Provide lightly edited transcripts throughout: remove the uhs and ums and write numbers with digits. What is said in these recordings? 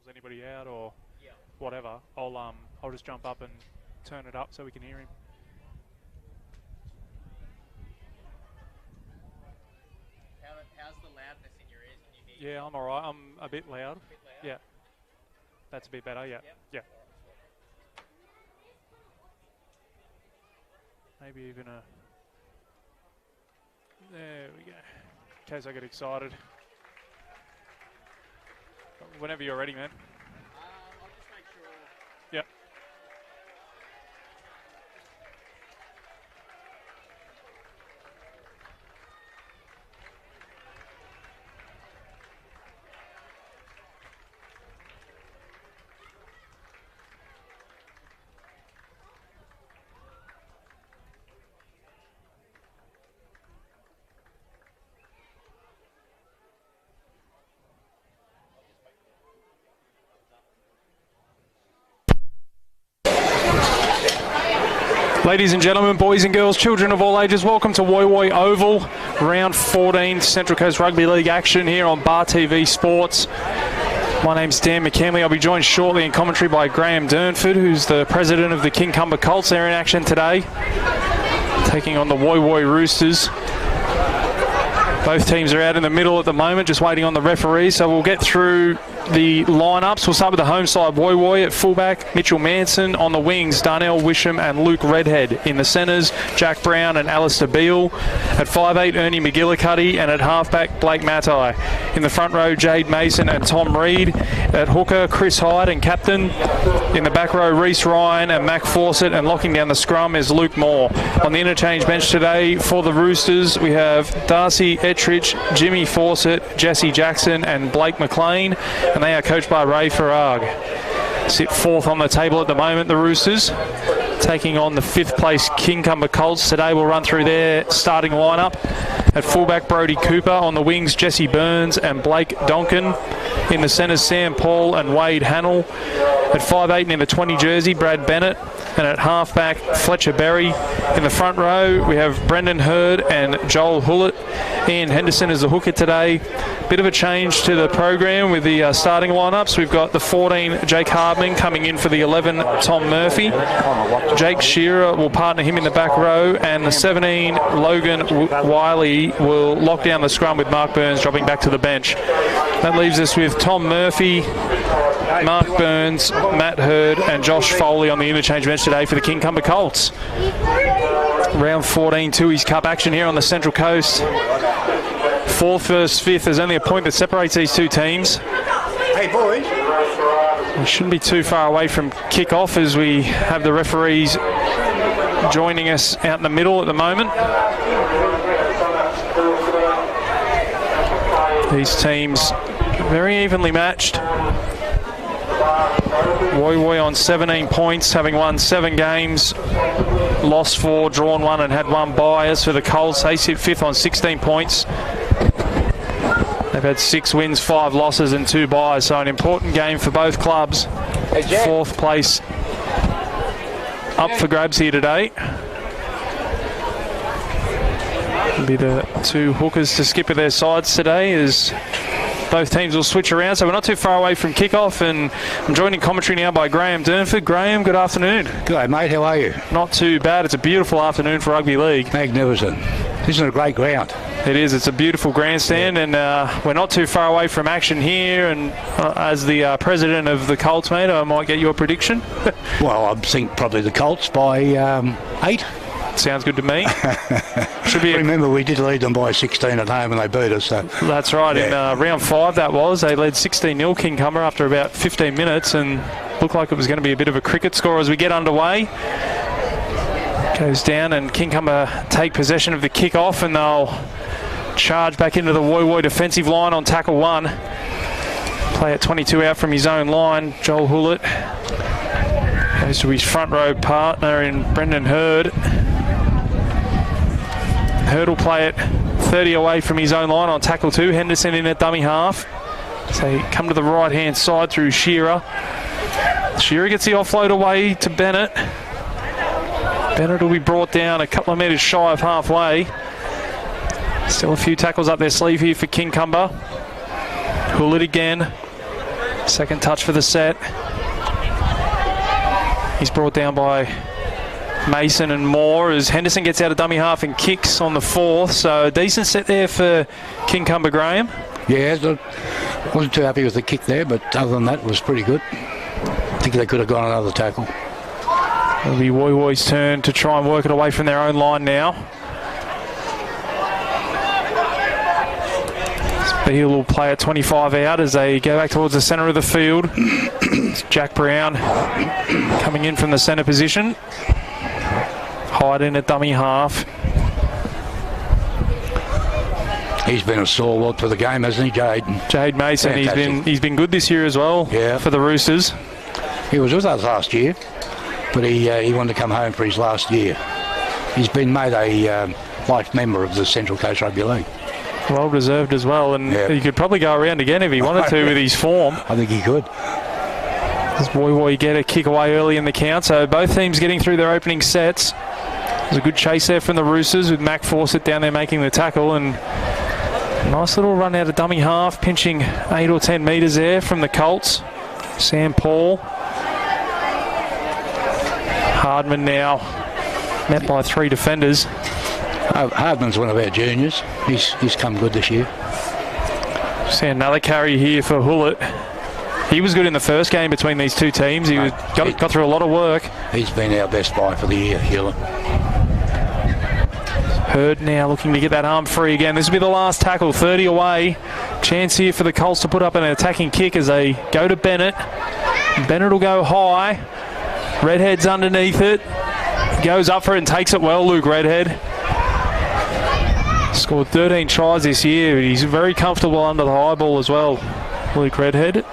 anybody out or whatever, I'll just jump up and turn it up so we can hear him. How's the loudness in your ears? Can you hear? Yeah, I'm all right. I'm a bit loud. Yeah, that's a bit better. Yeah, yeah. Maybe even a. There we go. In case I get excited. Whenever you're ready, man. I'll just make sure. Yep. Ladies and gentlemen, boys and girls, children of all ages, welcome to Woy Woy Oval, round 14 Central Coast Rugby League action here on Bar TV Sports. My name's Dan McKinley. I'll be joined shortly in commentary by Graham Durnford, who's the president of the Kincumber Colts. They're in action today, taking on the Woy Woy Roosters. Both teams are out in the middle at the moment, just waiting on the referees, so we'll get through the lineups. We'll start with the home side. Woy Woy at fullback, Mitchell Manson. On the wings, Darnell Wisham and Luke Redhead. In the centres, Jack Brown and Alistair Beale. At 5'8", Ernie McGillicuddy, and at halfback, Blake Matai. In the front row, Jade Mason and Tom Reed. At hooker, Chris Hyde and captain. In the back row, Reece Ryan and Mac Fawcett, and locking down the scrum is Luke Moore. On the interchange bench today for the Roosters, we have Darcy Ettrich, Jimmy Fawcett, Jesse Jackson and Blake McLean, and they are coached by Ray Farag. Sit fourth on the table at the moment, the Roosters, taking on the fifth place Kincumber Colts. Today we'll run through their starting lineup. At fullback, Brody Cooper. On the wings, Jesse Burns and Blake Donkin. In the centres, Sam Paul and Wade Hannell. At 5'8" and in the 20 jersey, Brad Bennett. And at halfback, Fletcher Berry. In the front row, we have Brendan Hurd and Joel Hullett. Ian Henderson is the hooker today. Bit of a change to the program with the starting lineups. We've got the 14, Jake Hardman, coming in for the 11, Tom Murphy. Jake Shearer will partner him in the back row, and the 17, Logan Wiley, will lock down the scrum with Mark Burns dropping back to the bench. That leaves us with Tom Murphy, Mark Burns, Matt Hurd and Josh Foley on the interchange bench today for the Kincumber Colts. Round 14 Tooheys Cup action here on the Central Coast. Fourth versus fifth. There's only a point that separates these two teams. Hey boys. We shouldn't be too far away from kick-off as we have the referees joining us out in the middle at the moment. These teams very evenly matched. Woy Woy on 17 points, having won 7 games, lost 4, drawn 1 and had 1 bye. As for the Colts, they sit fifth on 16 points. They've had 6 wins, 5 losses and 2 byes, so an important game for both clubs. Fourth place up for grabs here today. It'll be the 2 hookers to skip at their sides today as both teams will switch around, so we're not too far away from kickoff, and I'm joined in commentary now by Graham Durnford. Graham, good afternoon. Good, mate. How are you? Not too bad. It's a beautiful afternoon for rugby league. Magnificent. This is a great ground. It is. It's a beautiful grandstand, and we're not too far away from action here. And as the president of the Colts, mate, I might get your prediction. Well, I think probably the Colts by 8. Sounds good to me. Should be. Remember, we did lead them by 16 at home and they beat us. So. That's right. Yeah. In round 5, that was. They led 16-0 Kincumber after about 15 minutes and looked like it was going to be a bit of a cricket score as we get underway. Goes down and Kincumber take possession of the kick-off, and they'll charge back into the Woy Woy defensive line on tackle 1. Play at 22 out from his own line. Joel Hullett goes to his front row partner in Brendan Hurd. Hurd will play it 30 away from his own line on tackle 2. Henderson in at dummy half. So come to the right-hand side through Shearer. Shearer gets the offload away to Bennett. Bennett will be brought down a couple of metres shy of halfway. Still a few tackles up their sleeve here for Kincumber. Hullett again. Second touch for the set. He's brought down by Mason and Moore as Henderson gets out of dummy half and kicks on the fourth. So a decent set there for Kincumber, Graham. Yeah, I wasn't too happy with the kick there, but other than that, it was pretty good. I think they could have gone another tackle. It'll be Woy Woy's turn to try and work it away from their own line now. Beale will play at 25 out as they go back towards the centre of the field. It's Jack Brown coming in from the centre position. Hyde in at dummy half. He's been a stalwart for the game, hasn't he, Jade? Jade Mason, Fantastic. he's been good this year as well for the Roosters. He was with us last year, but he wanted to come home for his last year. He's been made a life member of the Central Coast Rugby League. Well deserved as well, and he could probably go around again if he wanted to with his form. I think he could. Does Woy Woy get a kick away early in the count? So both teams getting through their opening sets. There's a good chase there from the Roosters with Mac Fawcett down there making the tackle, and a nice little run out of dummy half, pinching 8 or 10 metres there from the Colts. Sam Paul. Hardman now met by 3 defenders. Hardman's one of our juniors. He's come good this year. See another carry here for Hullett. He was good in the first game between these two teams. He got through a lot of work. He's been our best buy for the year, Hewlett. Hurd now looking to get that arm free again. This will be the last tackle, 30 away. Chance here for the Colts to put up an attacking kick as they go to Bennett. Bennett will go high. Redhead's underneath it. Goes up for it and takes it well, Luke Redhead. Scored 13 tries this year, but he's very comfortable under the high ball as well, Luke Redhead.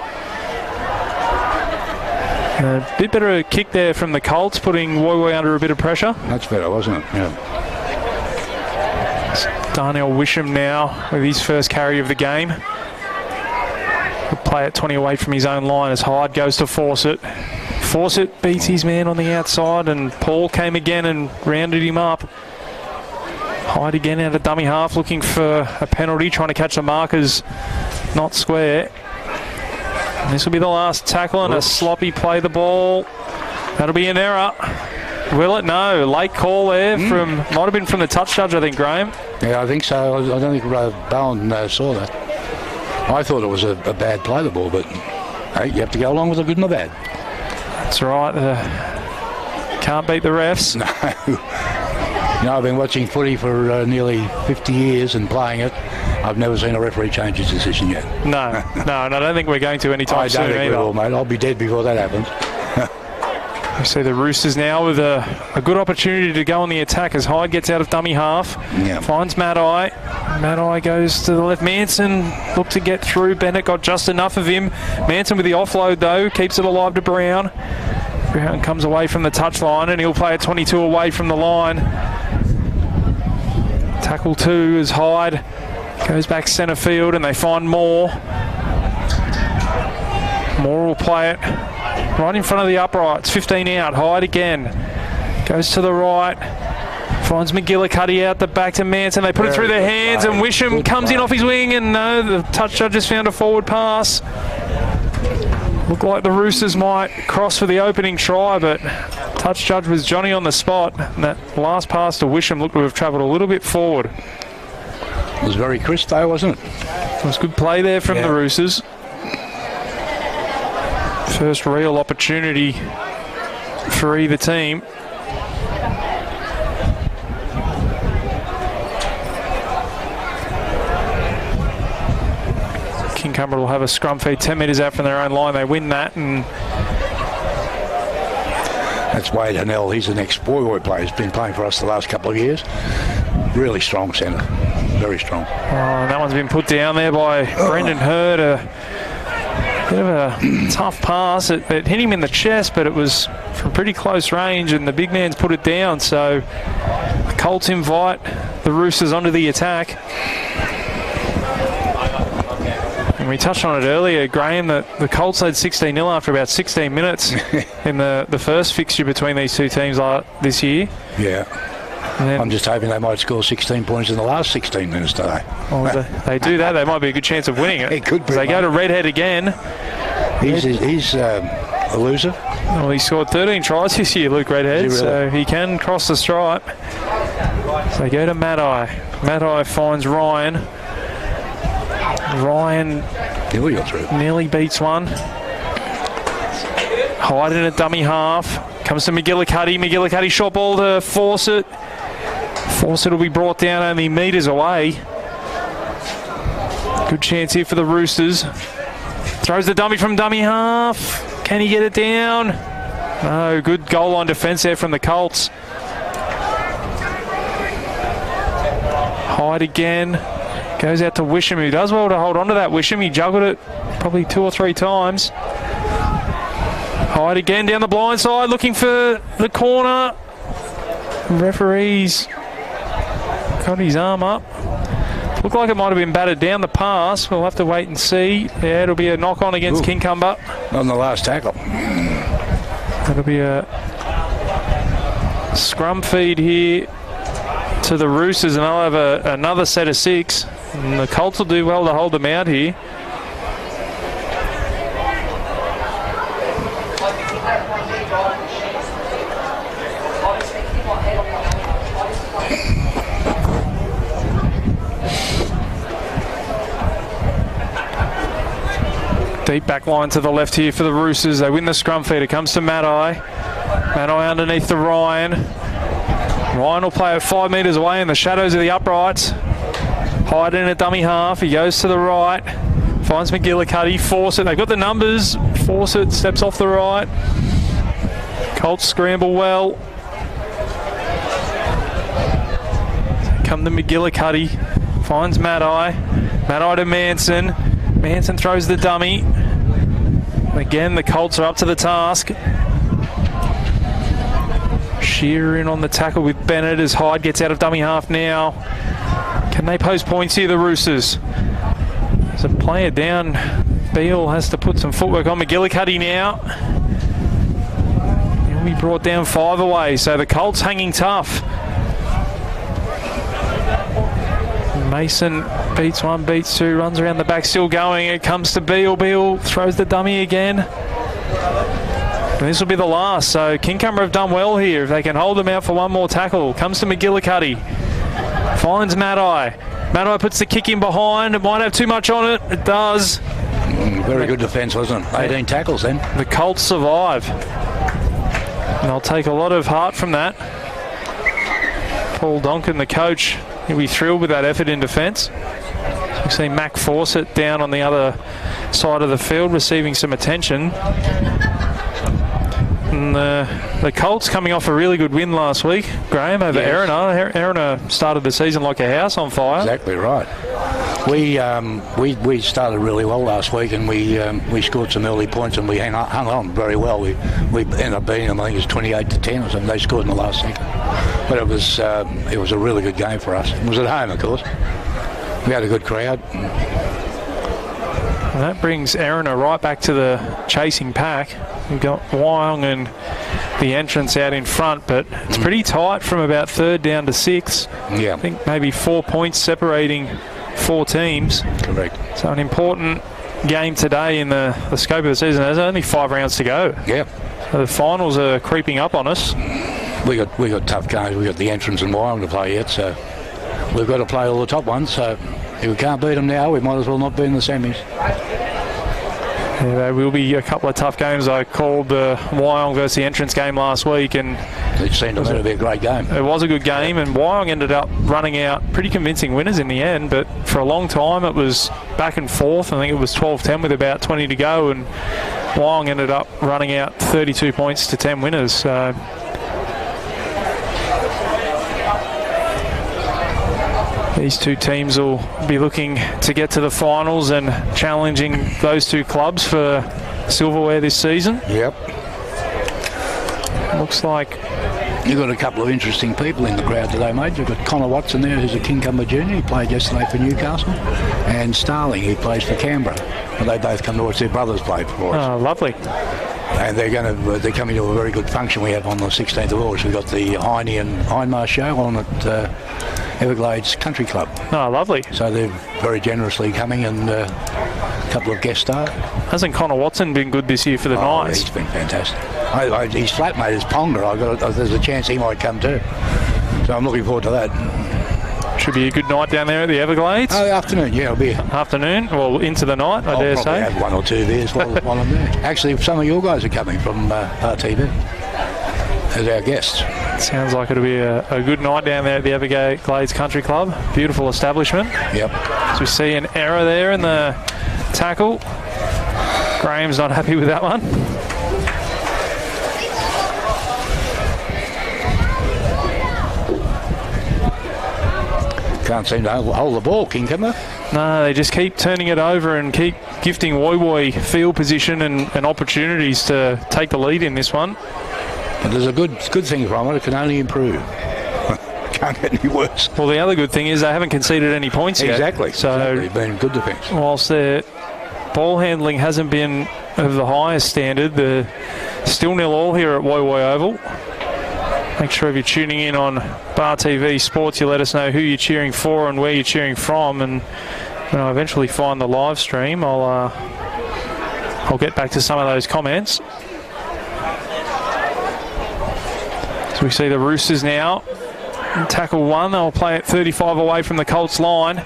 A bit better kick there from the Colts, putting Woy Woy under a bit of pressure. That's better, wasn't it? Yeah. Darnell Wisham now with his first carry of the game. He'll play at 20 away from his own line as Hyde goes to Fawcett. Fawcett beats his man on the outside, and Paul came again and rounded him up. Hyde again out of dummy half looking for a penalty, trying to catch the markers not square. And this will be the last tackle and a sloppy play the ball. That'll be an error. Will it? No. Late call there from, might have been from the touch judge, I think, Graham. Yeah, I think so. I don't think Bowen saw that. I thought it was a bad play the ball, but hey, you have to go along with the good and the bad. That's right. Can't beat the refs. No. You know, I've been watching footy for nearly 50 years and playing it. I've never seen a referee change his decision yet. No, and I don't think we're going to anytime soon either. I don't think we will, mate. I'll be dead before that happens. We see the Roosters now with a good opportunity to go on the attack as Hyde gets out of dummy half. Yeah. Finds Matt-Eye. Matt-Eye goes to the left. Manson looked to get through. Bennett got just enough of him. Manson with the offload though, keeps it alive to Brown. Brown comes away from the touchline and he'll play at 22 away from the line. Tackle 2 as Hyde goes back centre field and they find Moore. Moore will play it right in front of the uprights. 15 out. Hyde again. Goes to the right. Finds McGillicuddy out the back to Manson. They put it through their hands and Wisham comes in off his wing and no, the touch judge has found a forward pass. Looked like the Roosters might cross for the opening try, but touch judge was Johnny on the spot. And that last pass to Wisham looked to have travelled a little bit forward. It was very crisp though, wasn't it? It was good play there from the Roosters. First real opportunity for either team. Kincumber will have a scrum feed 10 metres out from their own line. They win that, and that's Wade Hanell. He's the next Woy Woy player. He's been playing for us the last couple of years. Really strong centre. Very strong. Oh, and that one's been put down there by Brendan Hurd. A bit of a tough pass. It hit him in the chest, but it was from pretty close range, and the big man's put it down. So the Colts invite the Roosters onto the attack. And we touched on it earlier, Graham, that the Colts led 16-0 after about 16 minutes in the first fixture between these two teams this year. Yeah. I'm just hoping they might score 16 points in the last 16 minutes today. Well, they do that, they might be a good chance of winning it. It could be. They go to Redhead again. He's elusive. Well, he scored 13 tries this year, Luke Redhead, Really? so he can cross the stripe. So go to Maddai. Maddai finds Ryan. Ryan Nearly got through. nearly beats one. Hiding a dummy half. Comes to McGillicuddy. McGillicuddy shot ball to Fawcett. Fawcett will be brought down only metres away. Good chance here for the Roosters. Throws the dummy from dummy half. Can he get it down? No, good goal line defence there from the Colts. Hyde again. Goes out to Wisham, who does well to hold on to that. Wisham, he juggled it probably 2 or 3 times. Hyde again down the blind side, looking for the corner. Referee's got his arm up. Looked like it might have been batted down the pass. We'll have to wait and see. Yeah, it'll be a knock on against Kincumber. On the last tackle. It'll be a scrum feed here to the Roosters, and they'll have another set of 6. And the Colts will do well to hold them out here. Deep back line to the left here for the Roosters. They win the scrum feed. It comes to Maddai. Maddai underneath the Ryan. Ryan will play it 5 metres away in the shadows of the uprights. Hyde in a dummy half. He goes to the right. Finds McGillicuddy. Fawcett. They've got the numbers. Fawcett steps off the right. Colts scramble well. Come to McGillicuddy. Finds Maddai. Maddai to Manson. Manson throws the dummy. Again, the Colts are up to the task. Shearer in on the tackle with Bennett as Hyde gets out of dummy half now. Can they post points here, the Roosters? There's a player down. Beale has to put some footwork on McGillicuddy now. He'll be brought down 5 away, so the Colts hanging tough. Mason beats 1, beats 2, runs around the back, still going. It comes to Beale. Beale throws the dummy again. And this will be the last. So Kincumber have done well here. If they can hold them out for one more tackle. Comes to McGillicuddy. Finds Maddai. Maddai puts the kick in behind. It might have too much on it. It does. Very good defence, wasn't it? 18 tackles then. The Colts survive. And they'll take a lot of heart from that. Paul Donkin, the coach, he'll be thrilled with that effort in defence. You see Mac Fawcett down on the other side of the field receiving some attention. And the Colts coming off a really good win last week, Graham, over Erina. Erina started the season like a house on fire. Exactly right. We started really well last week, and we scored some early points, and we hung on very well. We ended up beating them. I think it was 28-10 or something. They scored in the last second, but it was a really good game for us. It was at home, of course. We had a good crowd. And that brings Erina right back to the chasing pack. We've got Wyong and the entrance out in front, but it's pretty tight from about 3rd down to 6th. Yeah. I think maybe 4 points separating 4 teams. Correct. So an important game today in the scope of the season. There's only 5 rounds to go. Yeah. So the finals are creeping up on us. We got tough games. We got the entrance and Wyong to play yet, so we've got to play all the top ones. So if we can't beat them now, we might as well not be in the semis. Yeah, there will be a couple of tough games. I called the Wyong versus the entrance game last week, and it seemed to be a great game. It was a good game, and Wyong ended up running out pretty convincing winners in the end, but for a long time it was back and forth. I think it was 12-10 with about 20 to go, and Wyong ended up running out 32 points to 10 winners. So these two teams will be looking to get to the finals and challenging those two clubs for silverware this season. Yep. Looks like you've got a couple of interesting people in the crowd today, mate. You've got Connor Watson there, who's a Kincumber junior. He played yesterday for Newcastle. And Starling, who plays for Canberra. And they both come to watch their brothers play for us. Oh, lovely. And they're coming to a very good function we have on the 16th of August. We've got the Heine and Heinmar show on at Everglades Country Club. Oh, lovely. So they're very generously coming and couple of guest stars. Hasn't Connor Watson been good this year for the Knights? He's been fantastic. His flatmate is Ponga. There's a chance he might come too. So I'm looking forward to that. Should be a good night down there at the Everglades. Oh, afternoon, yeah, it'll be. Afternoon, well, into the night, I dare say. I'll have 1 or 2 beers while I'm there. Actually, some of your guys are coming from RTV as our guests. Sounds like it'll be a good night down there at the Everglades Country Club. Beautiful establishment. Yep. So we see an error there in the tackle. Graham's not happy with that one. Can't seem to hold the ball, Kincumber. No, they just keep turning it over and keep gifting Woi Woi field position and opportunities to take the lead in this one. But there's a good thing from it. It can only improve. Can't get any worse. Well, the other good thing is they haven't conceded any points yet. Exactly. So it's been good defence. Whilst their ball handling hasn't been of the highest standard, they're still 0-0 here at Woi Woi Oval. Make sure if you're tuning in on Bar TV Sports, you let us know who you're cheering for and where you're cheering from. And when I eventually find the live stream, I'll get back to some of those comments. So we see the Roosters now. Tackle 1, they'll play it 35 away from the Colts line.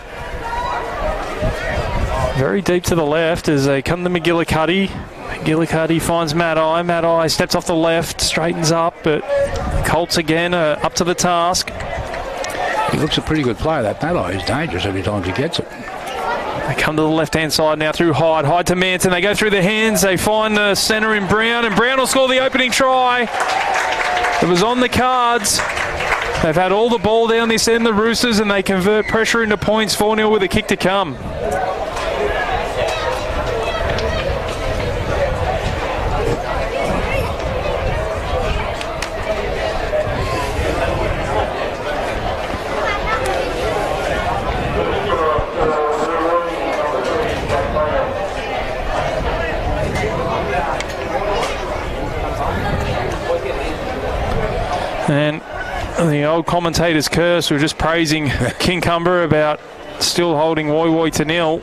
Very deep to the left as they come to McGillicuddy. McGillicuddy finds Matt-Eye. Matt-Eye steps off the left, straightens up, but Colts again are up to the task. He looks a pretty good player, that Matt-Eye. He's dangerous every time he gets it. They come to the left-hand side now through Hyde. Hyde to Manson. They go through the hands. They find the centre in Brown, and Brown will score the opening try. It was on the cards. They've had all the ball down this end, the Roosters, and they convert pressure into points. 4-0 with a kick to come. And the old commentator's curse, we're just praising Kincumber about still holding Woi Woi to 0.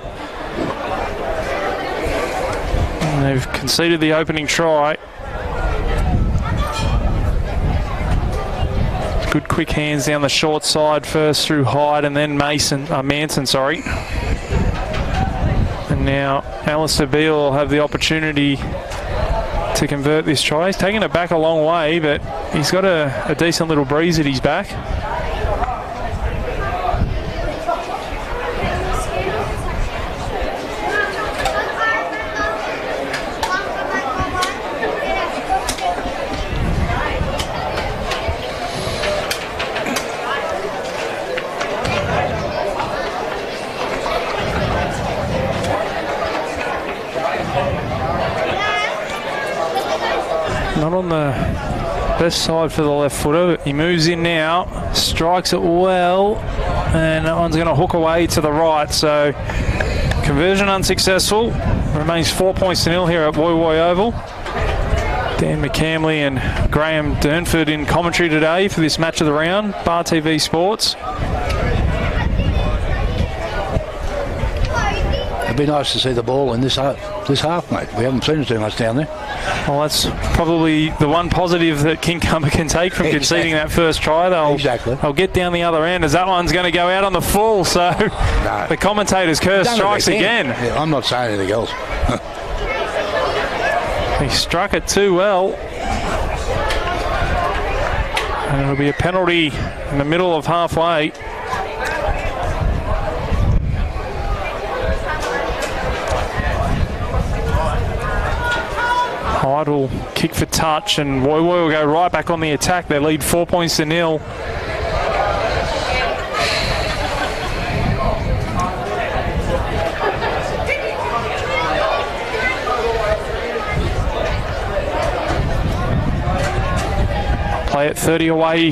And they've conceded the opening try. Good quick hands down the short side, first through Hyde and then Manson. And now Alistair Beale will have the opportunity to convert this try. He's taken it back a long way, but he's got a decent little breeze at his back. Not on the best side for the left footer. He moves in now, strikes it well, and that one's going to hook away to the right. So conversion unsuccessful. Remains 4 points to 0 here at Woi Woi Oval. Dan McCamley and Graham Durnford in commentary today for this match of the round. Bar TV Sports. It'd be nice to see the ball in this half, mate. We haven't seen it too much down there. Well, that's probably the one positive that Kincumber can take from conceding that first try. They'll get down the other end as that one's going to go out on the full. So the commentator's curse strikes again. Yeah, I'm not saying anything else. He struck it too well. And it'll be a penalty in the middle of halfway. Hyde will kick for touch, and Woi Woi will go right back on the attack. They lead 4 points to 0. Play it 30 away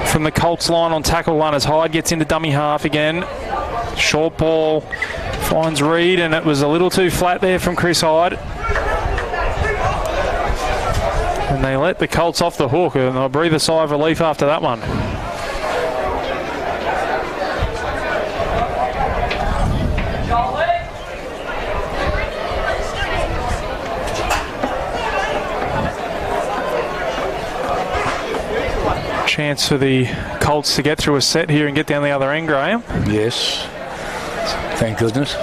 from the Colts line on tackle 1 as Hyde gets into dummy half again. Short ball finds Reed, and it was a little too flat there from Chris Hyde. And they let the Colts off the hook, and they'll breathe a sigh of relief after that one. Chance for the Colts to get through a set here and get down the other end, Graham. Yes. Thank goodness.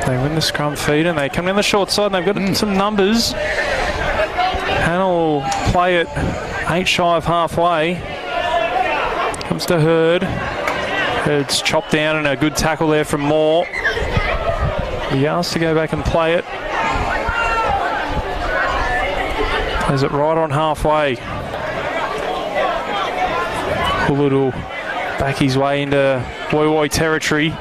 They win the scrum feed and they come down the short side and they've got some numbers. Hannah will play it 8 shy of halfway. Comes to Hurd. Hurd's chopped down and a good tackle there from Moore. He asked to go back and play it. Plays it right on halfway. Bullard will back his way into Woy territory.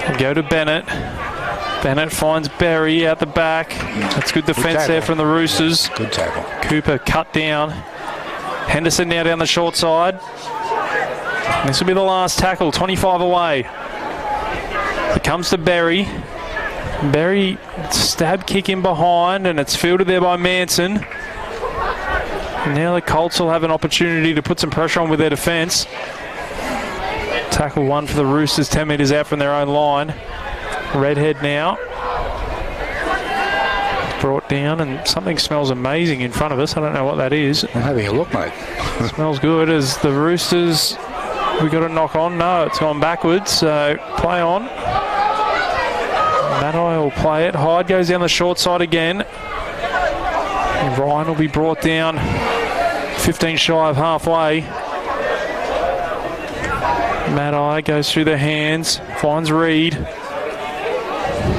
And go to Bennett. Bennett finds Berry out the back. That's good defence there from the Roosters. Good tackle. Cooper cut down. Henderson now down the short side. And this will be the last tackle, 25 away. It comes to Berry. Berry stab kick in behind and it's fielded there by Manson. And now the Colts will have an opportunity to put some pressure on with their defence. Tackle one for the Roosters, 10 metres out from their own line. Redhead now. Brought down and something smells amazing in front of us. I don't know what that is. I'm having a look, mate. It smells good as the Roosters, we got a knock on. No, it's gone backwards, so play on. Matai will play it. Hyde goes down the short side again. And Ryan will be brought down 15 shy of halfway. Matai goes through the hands, finds Reed.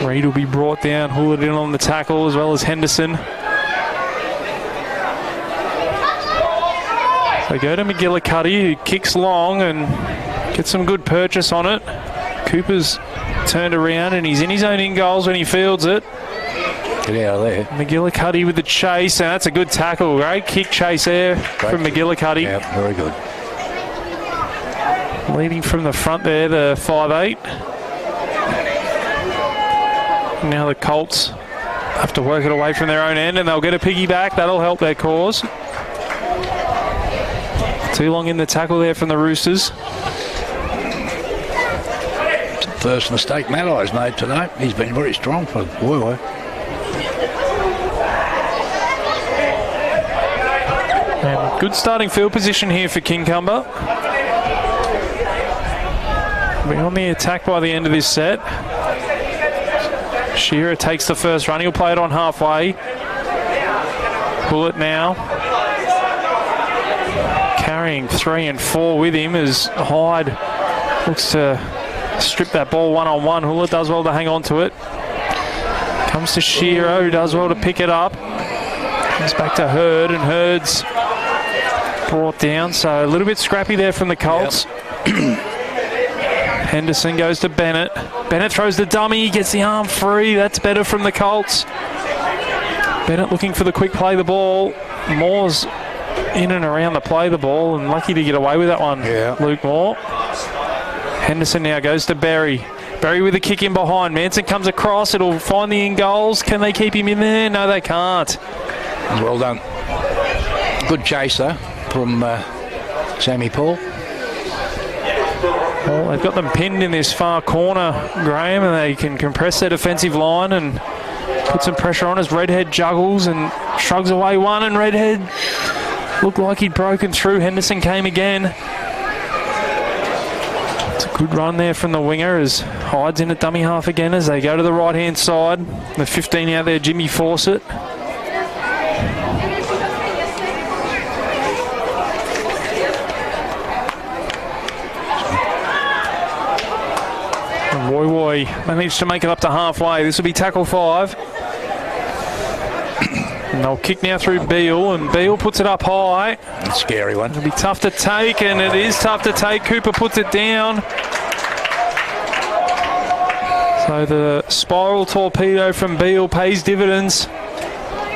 Reed will be brought down, Hullard in on the tackle as well as Henderson. They go to McGillicuddy, who kicks long and gets some good purchase on it. Cooper's turned around and he's in his own in goals when he fields it. Get out of there. McGillicuddy with the chase, and that's a good tackle. Great kick chase there from McGillicuddy. Yeah, very good. Leading from the front there, the 5'8". Now the Colts have to work it away from their own end and they'll get a piggyback. That'll help their cause. Too long in the tackle there from the Roosters. First mistake Matai's made today. He's been very strong for Woy. And good starting field position here for Kincumber. Be on the attack by the end of this set. Shearer takes the first run. He'll play it on halfway. Bullet now. Carrying 3 and 4 with him as Hyde looks to strip that ball one-on-one. Hullett does well to hang on to it. Comes to Shearer, who does well to pick it up. Comes back to Hurd, and Hurd's brought down. So a little bit scrappy there from the Colts. Yep. Henderson goes to Bennett. Bennett throws the dummy, gets the arm free. That's better from the Colts. Bennett looking for the quick play the ball. Moore's in and around the play the ball and lucky to get away with that one, Luke Moore. Henderson now goes to Berry. Berry with a kick in behind. Manson comes across. It'll find the in goals. Can they keep him in there? No, they can't. Well done. Good chase, though, from Sammy Paul. Well, they've got them pinned in this far corner, Graham, and they can compress their defensive line and put some pressure on as Redhead juggles and shrugs away one, and Redhead looked like he'd broken through. Henderson came again. It's a good run there from the winger as Hyde's in at dummy half again as they go to the right-hand side. The 15 out there, Jimmy Fawcett. Woy managed to make it up to halfway. This will be tackle 5. And they'll kick now through Beale, and Beale puts it up high. A scary one. It'll be tough to take, and it is tough to take. Cooper puts it down. So the spiral torpedo from Beale pays dividends.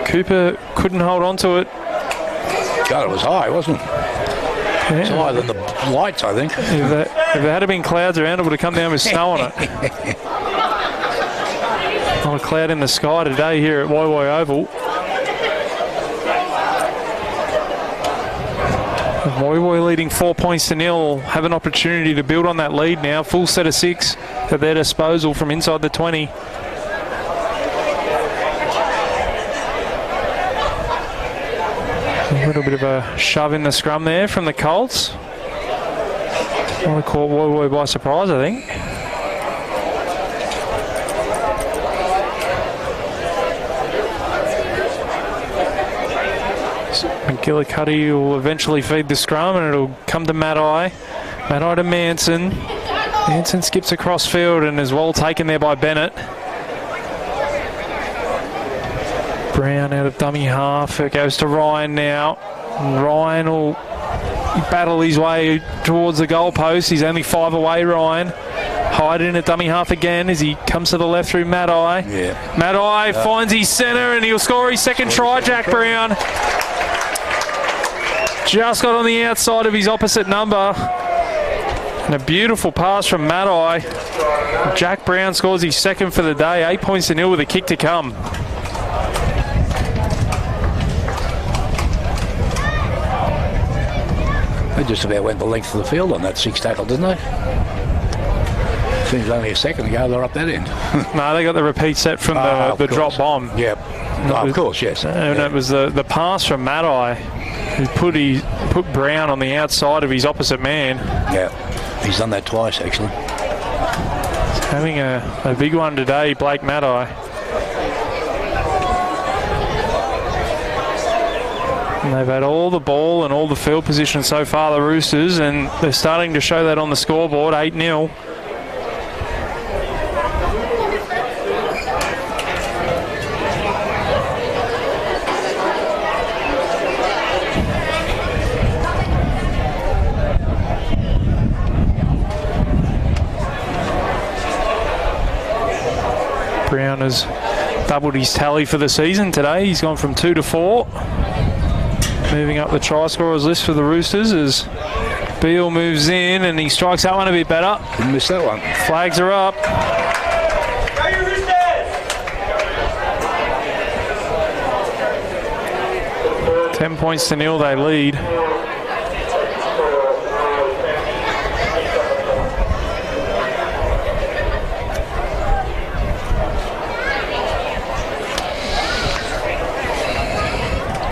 Cooper couldn't hold on to it. God, it was high, wasn't it? Yeah. It's higher than the lights, I think. If there had been clouds around, it would have come down with snow on it. Not a cloud in the sky today here at Woy Oval. Woy leading 4 points to 0. Have an opportunity to build on that lead now. Full set of 6 at their disposal from inside the 20. A little bit of a shove in the scrum there from the Colts. Well, caught Woy Woy by surprise, I think. McGillicuddy will eventually feed the scrum and it'll come to Maddie. Maddie to Manson. Manson skips across field and is well taken there by Bennett. Brown out of dummy half. It goes to Ryan now. Ryan will battle his way towards the goalpost. He's only 5 away, Ryan. Hyde in at dummy half again as he comes to the left through Maddie. Yeah. Maddie finds his centre and he'll score his second try, Jack Brown. Just got on the outside of his opposite number. And a beautiful pass from Maddie. Jack Brown scores his second for the day. 8 points to 0 with a kick to come. They just about went the length of the field on that 6 tackle, didn't they? Seems only a second ago they're up that end. No, they got the repeat set from the drop bomb. Yep. Of course, yes. And it was the pass from Maddie who put Brown on the outside of his opposite man. Yeah, he's done that twice actually. He's having a big one today, Blake Maddie. And they've had all the ball and all the field position so far, the Roosters, and they're starting to show that on the scoreboard, 8-0. Brown has doubled his tally for the season today. He's gone from 2 to 4. Moving up the try scorers list for the Roosters as Beale moves in and he strikes that one a bit better. Didn't miss that one. Flags are up. 10 points to 0 they lead.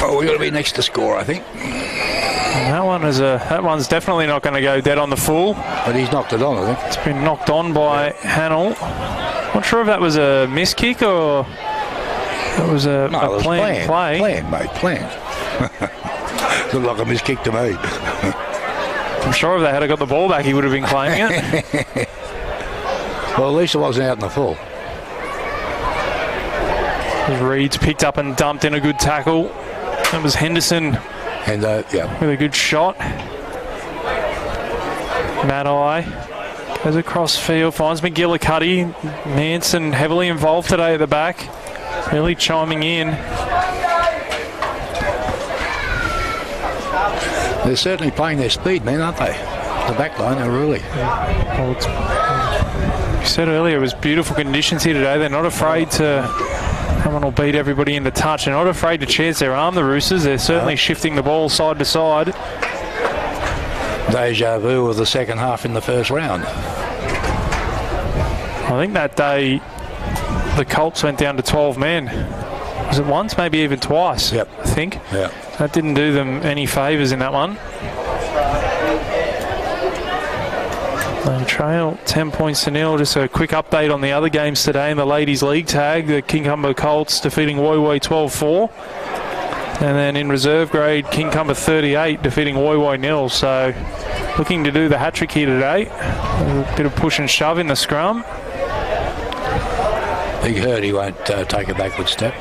Oh, we've got to be next to score, I think. And that one's definitely not going to go dead on the full. But he's knocked it on, I think. It's been knocked on by Hannell. Not sure if that was a miss kick or it was a planned play. Planned, mate, planned. Looked like a miss kick to me. I'm sure if they had got the ball back, he would have been claiming it. Well, at least it wasn't out in the full. Reed's picked up and dumped in a good tackle. That was Henderson And yeah, with a good shot. Maddie goes across field, finds McGillicuddy. Manson heavily involved today at the back, really chiming in. they're certainly playing their speed, man, aren't they? The back line, they're really. Well, you said earlier, it was beautiful conditions here today. They're not afraid to come on or beat everybody into touch. They're not afraid to chance their arm, the Roosters. They're certainly shifting the ball side to side. Deja vu of the second half in the first round. I think that day the Colts went down to 12 men. Was it once? Maybe even twice, Yep. I think. Yeah. That didn't do them any favours in that one. They trail 10 points to 0. Just a quick update on the other games today in the Ladies League tag. The Kincumber Colts defeating Woy Woy 12-4. And then in reserve grade, Kincumber 38 defeating Woy Woy 0. So looking to do the hat-trick here today. A bit of push and shove in the scrum. Big Hurt, he won't take a backward step.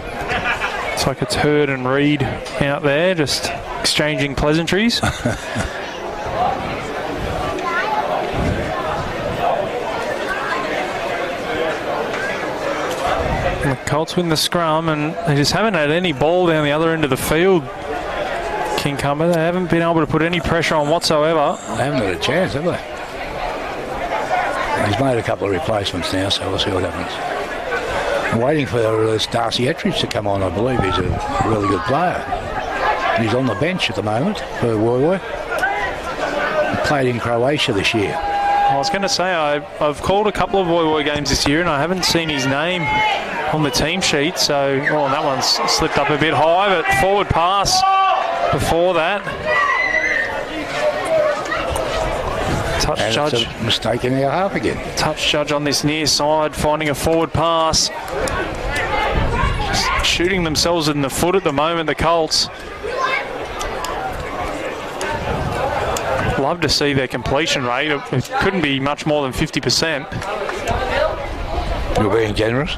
It's like it's Hurd and Reed out there just exchanging pleasantries. The Colts win the scrum and they just haven't had any ball down the other end of the field. Kincumber, they haven't been able to put any pressure on whatsoever. They haven't had a chance, have they? He's made a couple of replacements now, so we'll see what happens. I'm waiting for Darcy Ettridge to come on, I believe. He's a really good player. He's on the bench at the moment for Woy Woy. He played in Croatia this year. I was going to say, I've called a couple of Woy Woy games this year and I haven't seen his name on the team sheet, so and that one's slipped up a bit high, but forward pass before that. Touch And judge. it's a mistake in our half again. Touch judge on this near side, finding a forward pass. Just shooting themselves in the foot at the moment, the Colts. Love to see their completion rate. It couldn't be much more than 50%. You're being generous.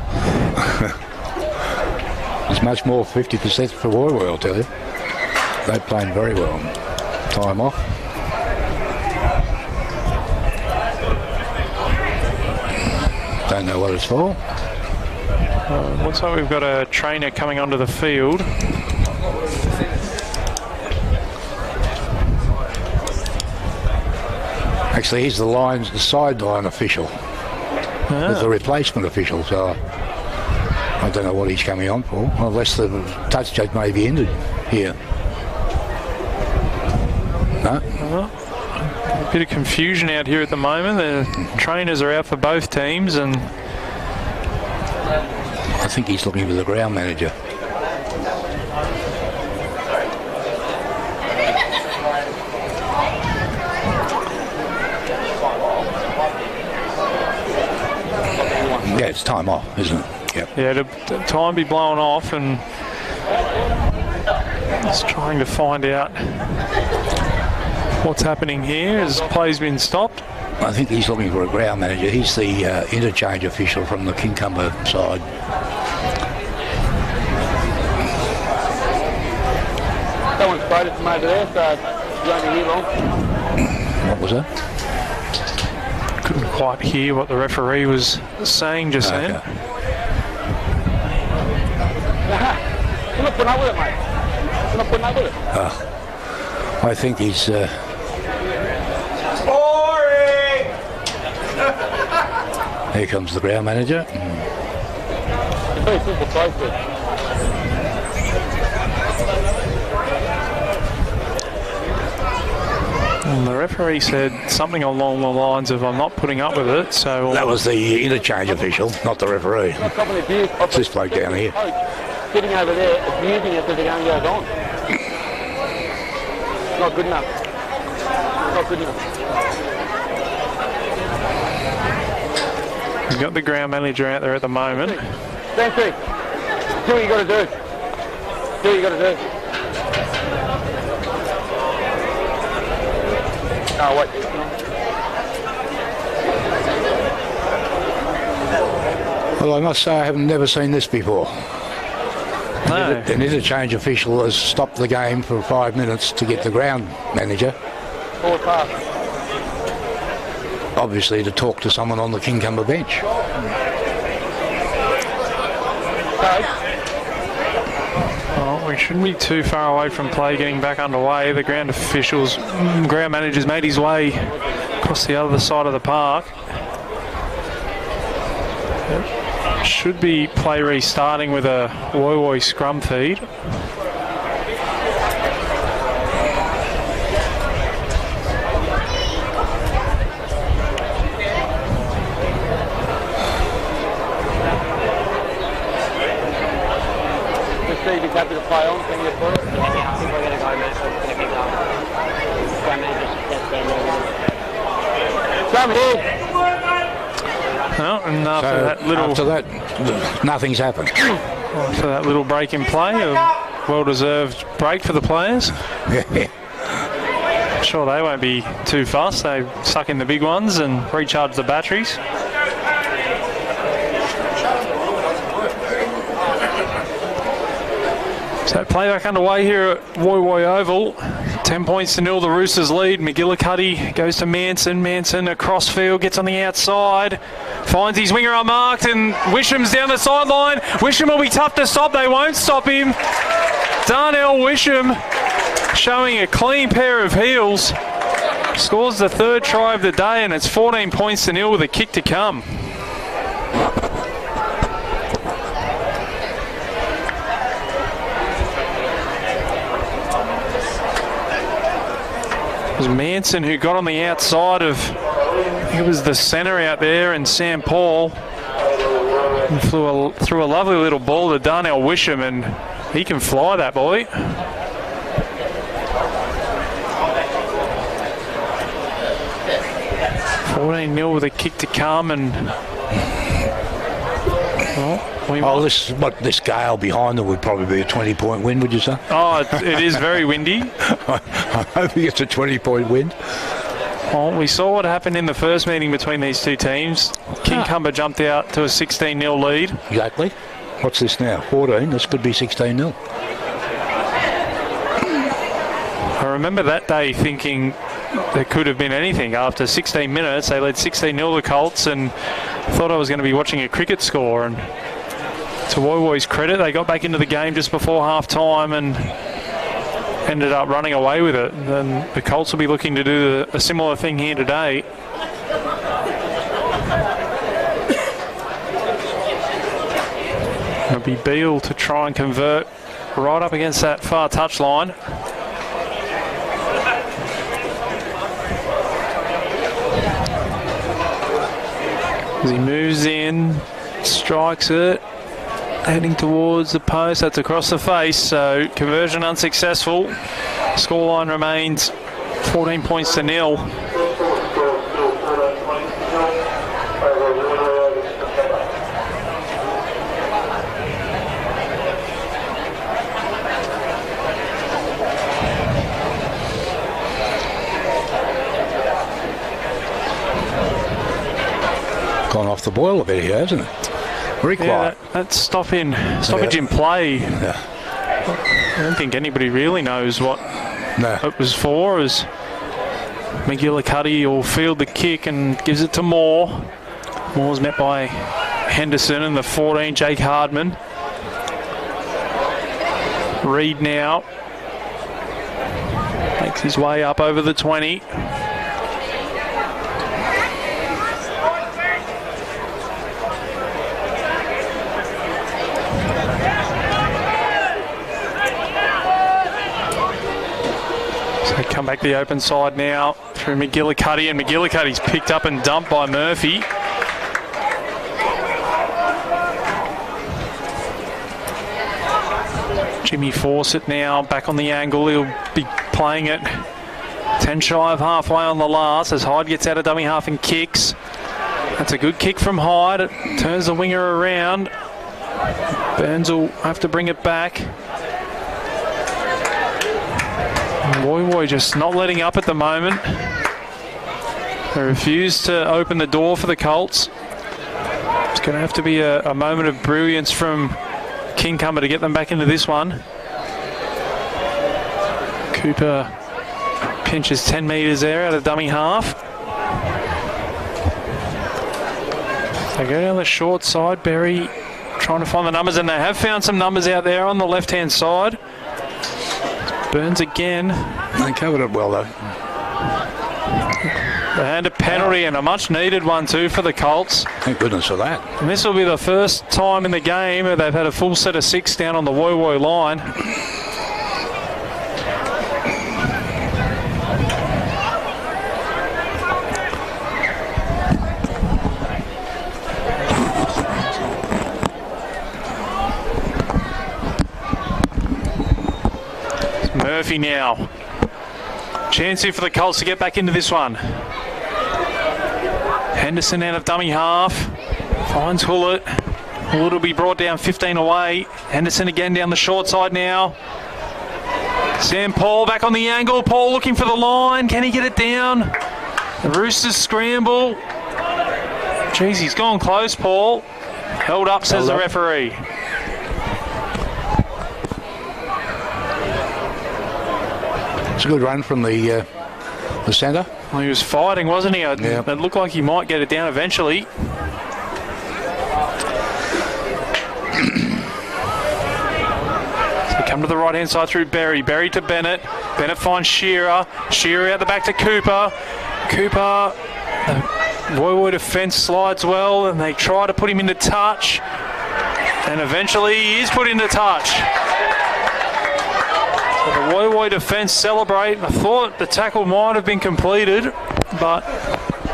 It's much more 50% for Woiwoi, I'll tell you. They're playing very well. Time off. Don't know what it's for. Looks like we've got a trainer coming onto the field. Actually, he's the sideline official. With the replacement official, so I don't know what he's coming on for, unless the touch judge may be injured here. No? A bit of confusion out here at the moment. The trainers are out for both teams, and I think he's looking for the ground manager. Yeah, it's time off, isn't it? Yep. yeah, the time be blown off, and just trying to find out what's happening here. Has play's been stopped? I think he's looking for a ground manager. He's the interchange official from the Kincumber side. Someone spotted from over there, so you only hear long. What was that? Couldn't quite hear what the referee was saying just then. Okay. You're not putting up with it, mate. You're not putting up with it. I think he's... Here comes the ground manager. It's very simple process. And the referee said something along the lines of, I'm not putting up with it, so... That was the interchange official, not the referee. It's this bloke down here. Sitting over there, abusing it as the game goes on. Not good enough. Not good enough. We've got the ground manager out there at the moment. Stand still. Do what you got to do. Do what you got to do. Oh, wait. Well, I must say I have never seen this before. No. An interchange official has stopped the game for 5 minutes to get the ground manager, Forward pass. obviously to talk to someone on the Kincumber bench. Well, we shouldn't be too far away from play getting back underway. The ground manager's made his way across the other side of the park. Should be play restarting with a Woiwoi scrum feed. Just see if he's happy to play on. Can you put it? Yeah, I think we're going to go, mate. So it's going to keep going. Come here. Well, and After that, nothing's happened. after that little break in play, a well-deserved break for the players. I'm sure they won't be too fussed. They suck in the big ones and recharge the batteries. So play back underway here at Woiwoi Oval. 10 points to 0, the Roosters lead. McGillicuddy goes to Manson. Manson across field, gets on the outside, finds his winger unmarked, and Wisham's down the sideline. Wisham will be tough to stop. They won't stop him. Darnell Wisham showing a clean pair of heels. Scores the third try of the day, and it's 14 points to 0 with a kick to come. It was Manson who got on the outside of, I think it was the centre out there, and Sam Paul, and threw a lovely little ball to Darnell Wisham, and he can fly, that boy. 14-0 with a kick to come, and this gale behind them would probably be a 20-point win, would you say? Oh, it is very windy. I hope it's a 20-point win. Well, we saw what happened in the first meeting between these two teams. Kincumber jumped out to a 16-0 lead. Exactly. What's this now? 14. This could be 16-0. I remember that day thinking there could have been anything. After 16 minutes, they led 16-0 the Colts, and thought I was going to be watching a cricket score. And to Woy Woy's credit, they got back into the game just before half-time and ended up running away with it. And the Colts will be looking to do a similar thing here today. It'll be Beale to try and convert right up against that far touchline. As he moves in, strikes it, heading towards the post. That's across the face, so conversion unsuccessful. Scoreline remains 14 points to 0. Gone off the boil a bit here, hasn't it? Very quiet. That stoppage in play. Yeah. I don't think anybody really knows what it was for, as McGillicuddy will field the kick and gives it to Moore. Moore's met by Henderson and the 14, Jake Hardman. Reed now makes his way up over the 20. Come back the open side now through McGillicuddy, and McGillicuddy's picked up and dumped by Murphy. Jimmy Fawcett now back on the angle. He'll be playing it 10 shy of halfway on the last as Hyde gets out of dummy half and kicks. That's a good kick from Hyde. It turns the winger around. Burns will have to bring it back. Woy Woy just not letting up at the moment. They refuse to open the door for the Colts. It's going to have to be a moment of brilliance from Kincumber to get them back into this one. Cooper pinches 10 metres there out of dummy half. They go down the short side. Berry trying to find the numbers, and they have found some numbers out there on the left-hand side. Burns again. They covered it well, though. And a penalty, and a much-needed one, too, for the Colts. Thank goodness for that. And this will be the first time in the game where they've had a full set of 6 down on the Woy Woy line. Murphy now. Chance here for the Colts to get back into this one. Henderson out of dummy half. Finds Hullett. Hullett will be brought down 15 away. Henderson again down the short side now. Sam Paul back on the angle. Paul looking for the line. Can he get it down? The Roosters scramble. Jeez, he's gone close, Paul. Held up, says the referee. It's a good run from the centre. Well, he was fighting, wasn't he? Yeah. It looked like he might get it down eventually. So come to the right-hand side through Berry. Berry to Bennett. Bennett finds Shearer. Shearer out the back to Cooper. Cooper, Woy Woy defence slides well, and they try to put him into touch. And eventually he is put into touch. The Woy Woy defence celebrate. I thought the tackle might have been completed, but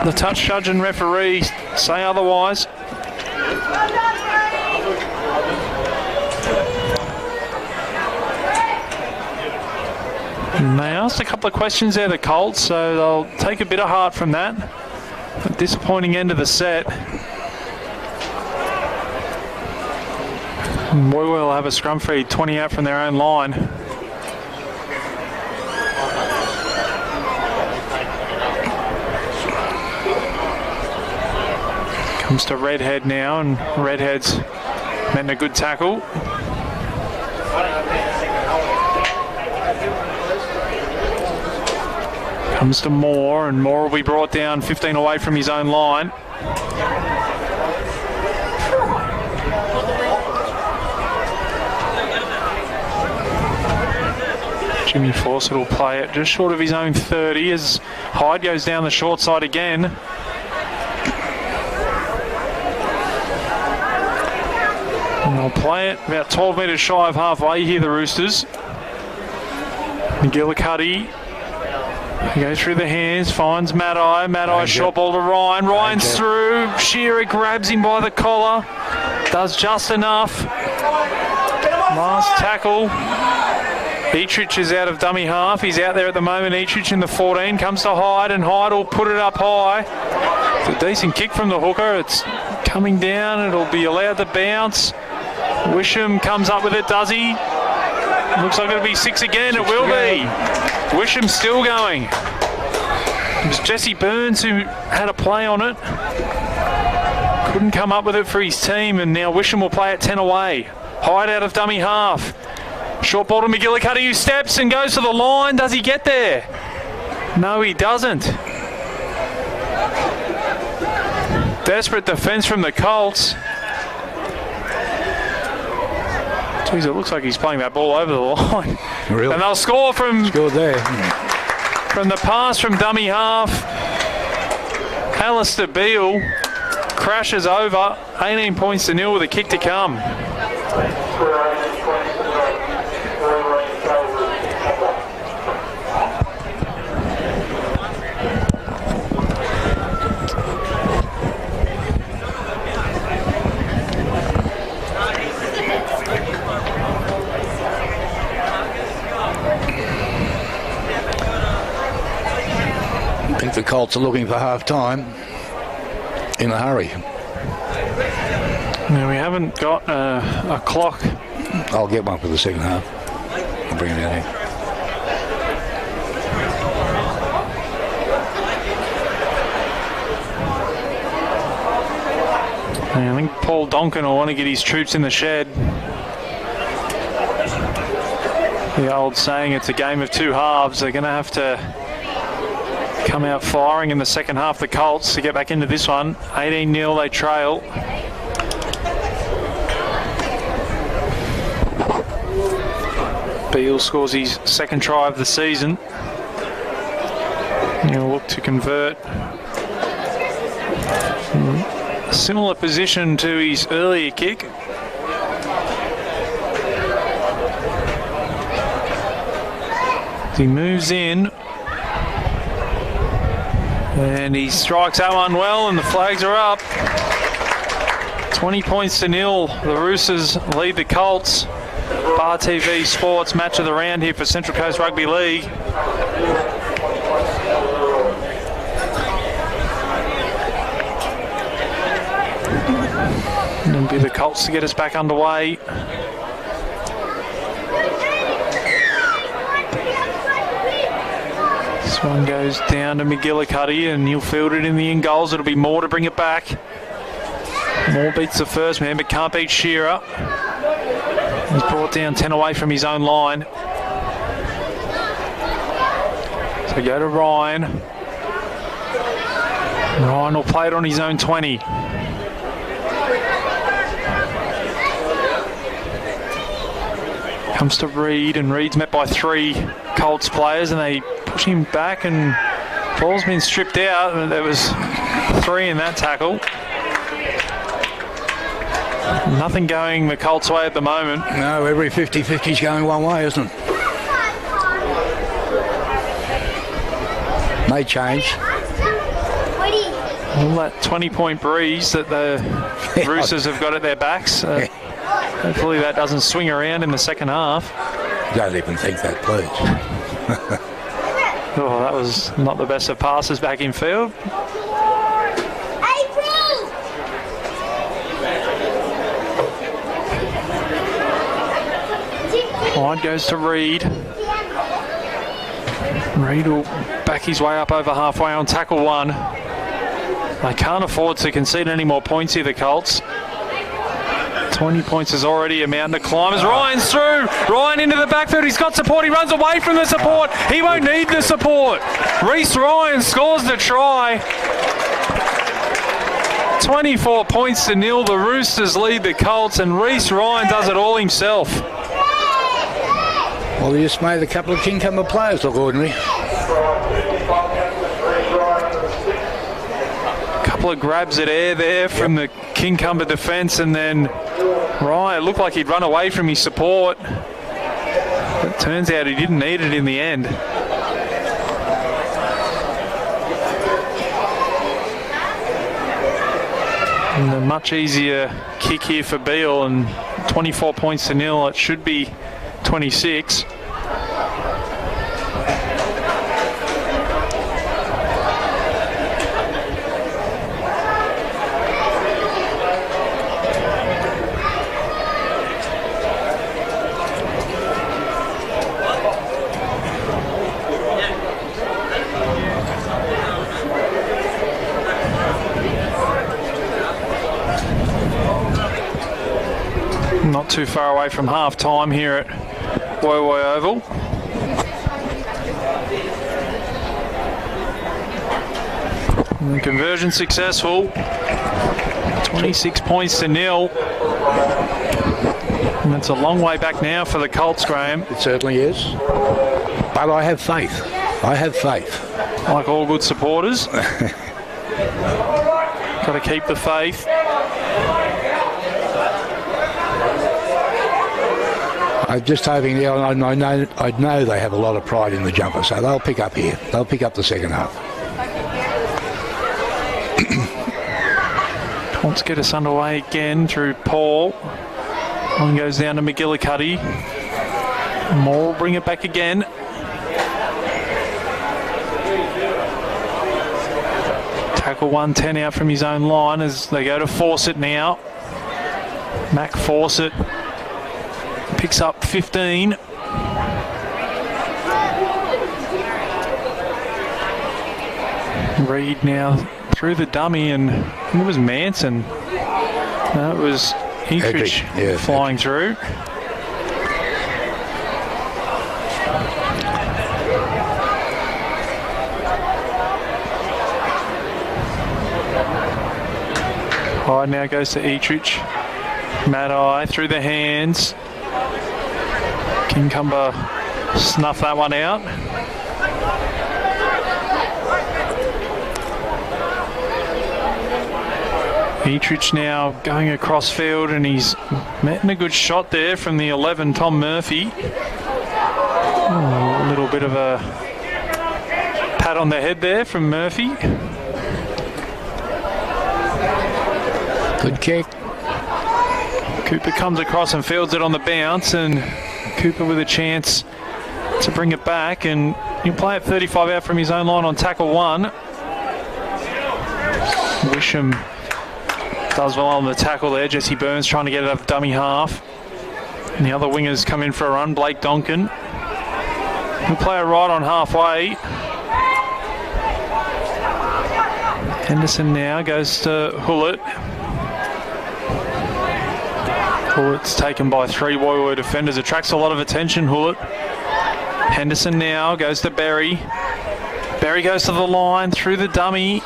the touch judge and referee say otherwise. And they asked a couple of questions there, the Colts, so they'll take a bit of heart from that. A disappointing end of the set. Woy will have a scrum feed, 20 out from their own line. Comes to Redhead now, and Redhead's meant a good tackle. Comes to Moore, and Moore will be brought down 15 away from his own line. Jimmy Fawcett will play it just short of his own 30 as Hyde goes down the short side again. And they'll play it about 12 metres shy of halfway here, the Roosters. McGillicuddy. He goes through the hands, finds Maddie. Maddie short ball to Ryan. Ryan's through. Shearer grabs him by the collar. Does just enough. Last tackle. Eatrich is out of dummy half. He's out there at the moment. Eatrich in the 14. Comes to Hyde, and Hyde will put it up high. It's a decent kick from the hooker. It's coming down. It'll be allowed to bounce. Wisham comes up with it, does he? Looks like it'll be 6 again. It will be. Wisham's still going. It was Jesse Burns who had a play on it. Couldn't come up with it for his team, and now Wisham will play at 10 away. Hyde out of dummy half. Short ball to McGillicuddy, who steps and goes to the line. Does he get there? No, he doesn't. Desperate defence from the Colts. Jeez, it looks like he's playing that ball over the line. Really? And they'll score from there. From the pass from dummy half. Alistair Beale crashes over. 18 points to nil with a kick to come. I think the Colts are looking for half-time in a hurry. Now, we haven't got a clock. I'll get one for the second half. I'll bring it out here. I think Paul Donkin will want to get his troops in the shed. The old saying, it's a game of two halves. They're going to have to come out firing in the second half, the Colts, to get back into this one. 18-0, they trail. Beale scores his second try of the season. He'll look to convert. A similar position to his earlier kick. He moves in. And he strikes that one well, and the flags are up. 20 points to nil. The Roosters lead the Colts. Bar TV Sports match of the round here for Central Coast Rugby League. And it'll be the Colts to get us back underway. This one goes down to McGillicuddy, and he'll field it in the in goals. It'll be Moore to bring it back. Moore beats the first man, but can't beat Shearer. He's brought down 10 away from his own line. So go to Ryan. Ryan will play it on his own 20. Comes to Reed, and Reed's met by 3 Colts players, and they push him back, and ball's been stripped out, and there was 3 in that tackle. Nothing going the Colts' way at the moment. No, every 50-50 is going one way, isn't it? May change. All that 20-point breeze that the Roosters have got at their backs. Hopefully that doesn't swing around in the second half. Don't even think that, please. Oh, that was not the best of passes back in field. Hyde goes to Reed. Reed will back his way up over halfway on tackle 1. They can't afford to concede any more points here, the Colts. 20 points is already a mountain to climb as Ryan's through. Ryan into the backfield. He's got support. He runs away from the support. He won't need the support. Reece Ryan scores the try. 24 points to 0. The Roosters lead the Colts, and Reece Ryan does it all himself. Well, he just made a couple of Kincumber players look ordinary. Couple of grabs at air there from the Kincumber defence, and then Ryan looked like he'd run away from his support. It turns out he didn't need it in the end. And a much easier kick here for Beale, and 24 points to 0. It should be 26. Not too far away from half time here at Woy Oval. And the conversion successful. 26 points to 0. And it's a long way back now for the Colts, Graham. It certainly is. But I have faith. I have faith. Like all good supporters. Got to keep the faith. I'm just hoping, I know they have a lot of pride in the jumper, so they'll pick up here. They'll pick up the second half. Wants to get us underway again through Paul. One goes down to McGillicuddy. Moore will bring it back again. Tackle 110 out from his own line as they go to Fawcett now. Mac Fawcett picks up 15. Reed now through the dummy, and I think it was Manson. No, it was Ekrich flying through. Hyde now goes to Ekrich. Maddie through the hands. Kincumber snuff that one out. Ekrich now going across field, and he's met in a good shot there from the 11, Tom Murphy. Oh, a little bit of a pat on the head there from Murphy. Good kick. Cooper comes across and fields it on the bounce, and Cooper with a chance to bring it back, and he'll play it 35 out from his own line on tackle 1. Wisham does well on the tackle there. Jesse Burns trying to get it up dummy half. And the other wingers come in for a run. Blake Donkin. He'll play it right on halfway. Henderson now goes to Hullett. Hullett's taken by 3 Woy defenders. Attracts a lot of attention, Hullett. Henderson now goes to Berry. Berry goes to the line through the dummy.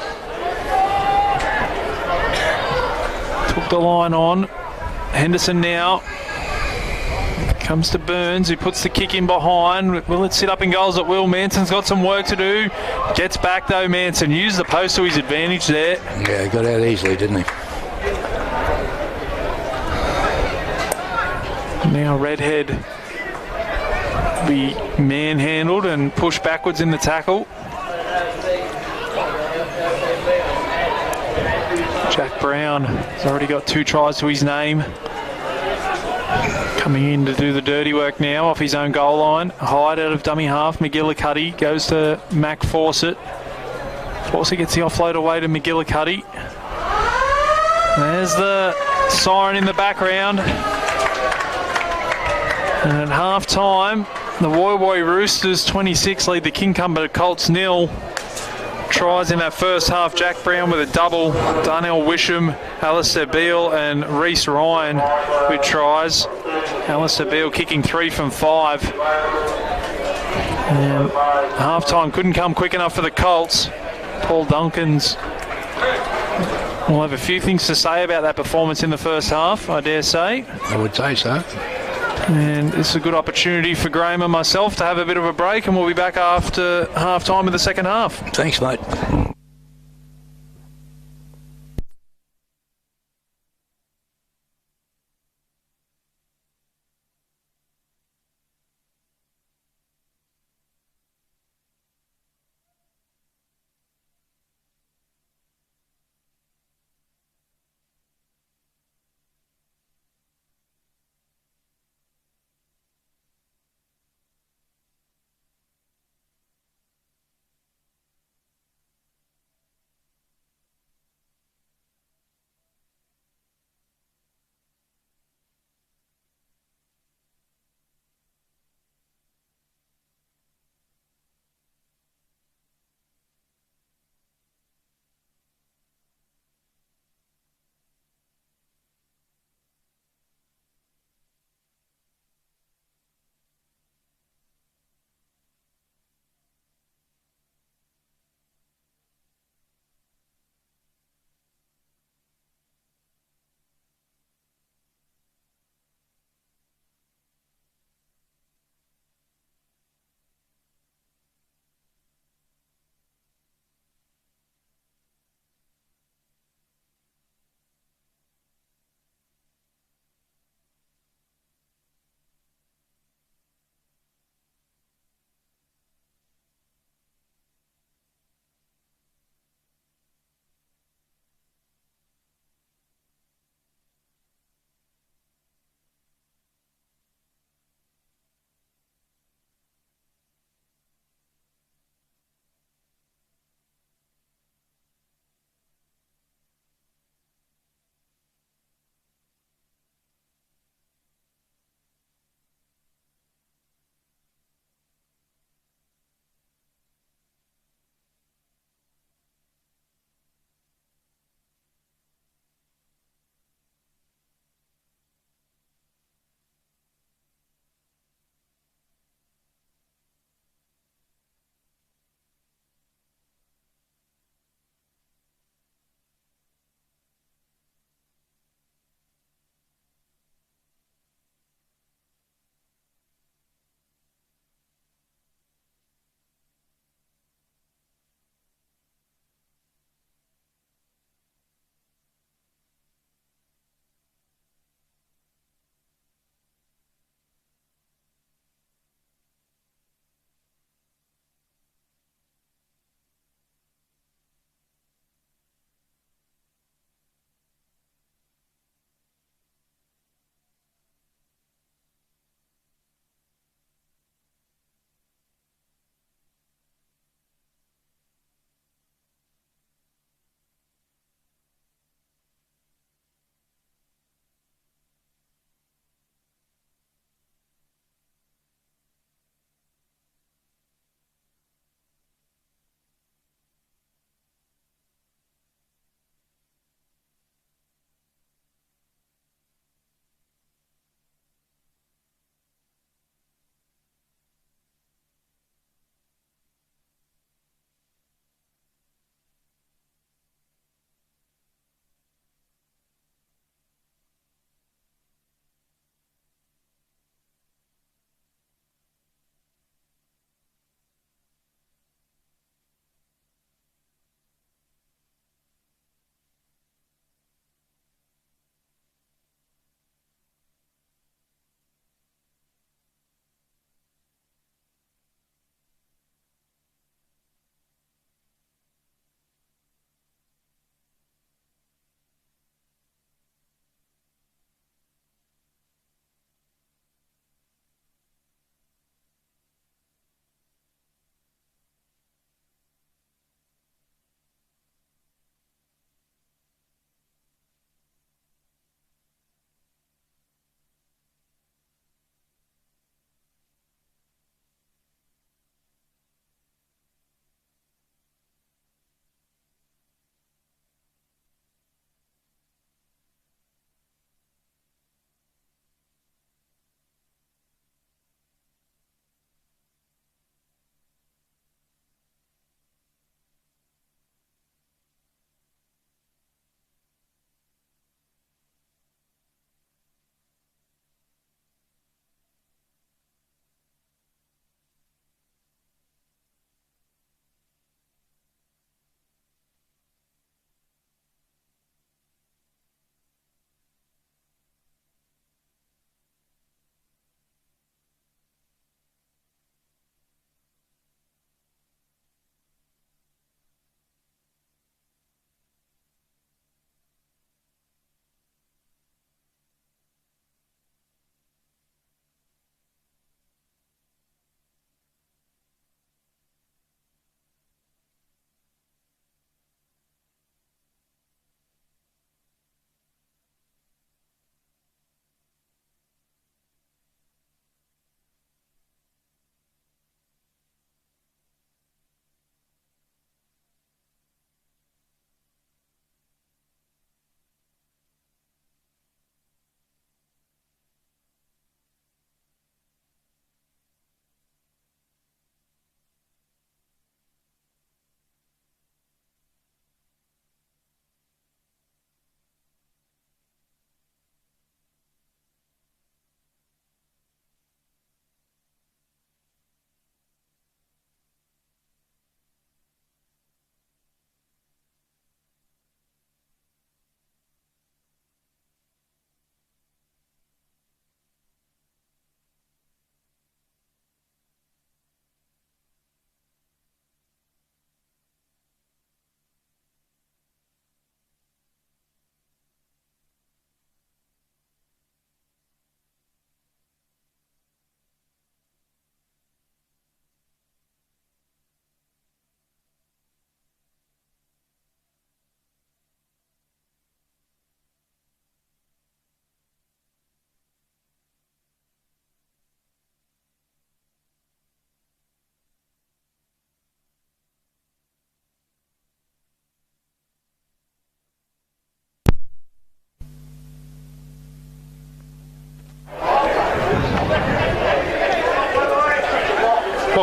Took the line on. Henderson now comes to Burns, who puts the kick in behind. Will it sit up in goals at will? Manson's got some work to do. Gets back though, Manson. Used the post to his advantage there. Yeah, he got out easily, didn't he? Now Redhead be manhandled and pushed backwards in the tackle. Jack Brown has already got 2 tries to his name. Coming in to do the dirty work now off his own goal line. Hyde out of dummy half. McGillicuddy goes to Mac Fawcett. Fawcett gets the offload away to McGillicuddy. There's the siren in the background. And at half-time, the Woy Roosters 26 lead the Kincumber Colts 0. Tries in that first half, Jack Brown with a double, Darnell Wisham, Alistair Beale and Reece Ryan with tries. Alistair Beale kicking 3 from 5. And half-time couldn't come quick enough for the Colts. Paul Duncans will have a few things to say about that performance in the first half, I dare say. I would say so. And it's a good opportunity for Graham and myself to have a bit of a break, and we'll be back after half-time of the second half. Thanks, mate.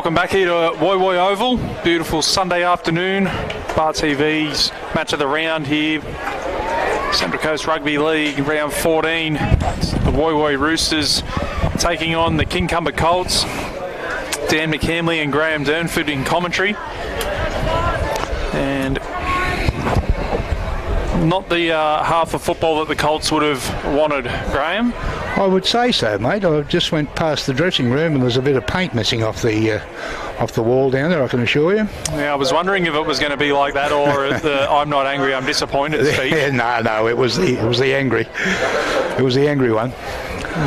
Welcome back here to Woi Woi Oval. Beautiful Sunday afternoon. Bar TV's match of the round here. Central Coast Rugby League round 14. It's the Woi Woi Roosters taking on the Kincumber Colts. Dan McCamley and Graham Durnford in commentary. And not the half of football that the Colts would have wanted, Graham. I would say so, mate. I just went past the dressing room and there's a bit of paint missing off the wall down there, I can assure you. Yeah, I was wondering if it was going to be like that or the I'm not angry, I'm disappointed speech. No, it was the angry. It was the angry one.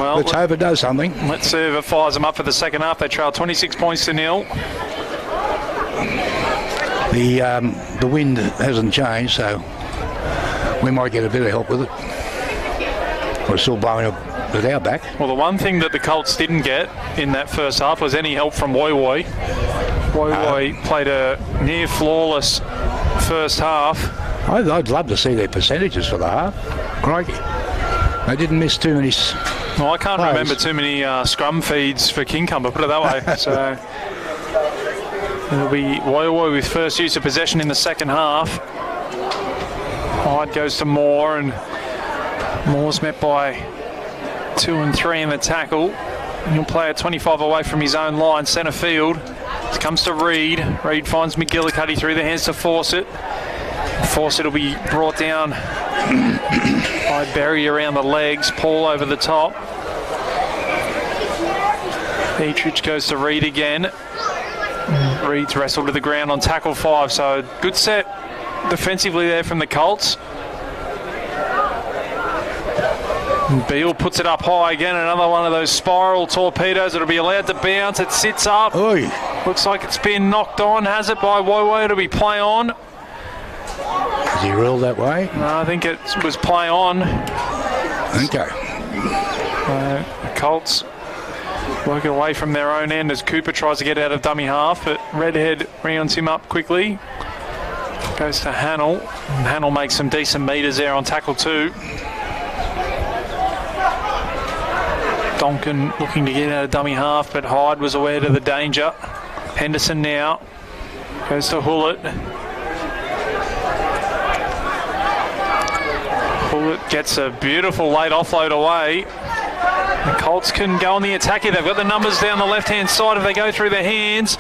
Well, let's hope it does something. Let's see if it fires them up for the second half. They trail 26 points to nil. The wind hasn't changed, so we might get a bit of help with it. We're still blowing up with our back. Well, the one thing that the Colts didn't get in that first half was any help from Woi Woi. Woi Woi played a near flawless first half. I'd love to see their percentages for the half. Crikey. They didn't miss too many. Well, I can't remember too many scrum feeds for Kincumber, put it that way. So it'll be Woi Woi with first use of possession in the second half. Hyde goes to Moore, and Moore's met by 2 and 3 in the tackle. He'll play at 25 away from his own line, centre field. It comes to Reid. Reid finds McGillicuddy through the hands to Fawcett. Fawcett will be brought down by Berry around the legs. Paul over the top. Petrich goes to Reid again. Reid's wrestled to the ground on tackle 5, so good set defensively there from the Colts. Beale puts it up high again, another one of those spiral torpedoes. It'll be allowed to bounce. It sits up. Oy. Looks like it's been knocked on, has it, by Woi Woi? It'll be play on. Is he ruled that way? No, I think it was play on. Okay. The Colts working away from their own end as Cooper tries to get out of dummy half, but Redhead rounds him up quickly. Goes to Hannell. And Hannell makes some decent metres there on tackle 2. Donkin looking to get out of dummy half, but Hyde was aware of the danger. Henderson now goes to Hullett. Hullett gets a beautiful late offload away. The Colts can go on the attack here. They've got the numbers down the left-hand side if they go through their hands.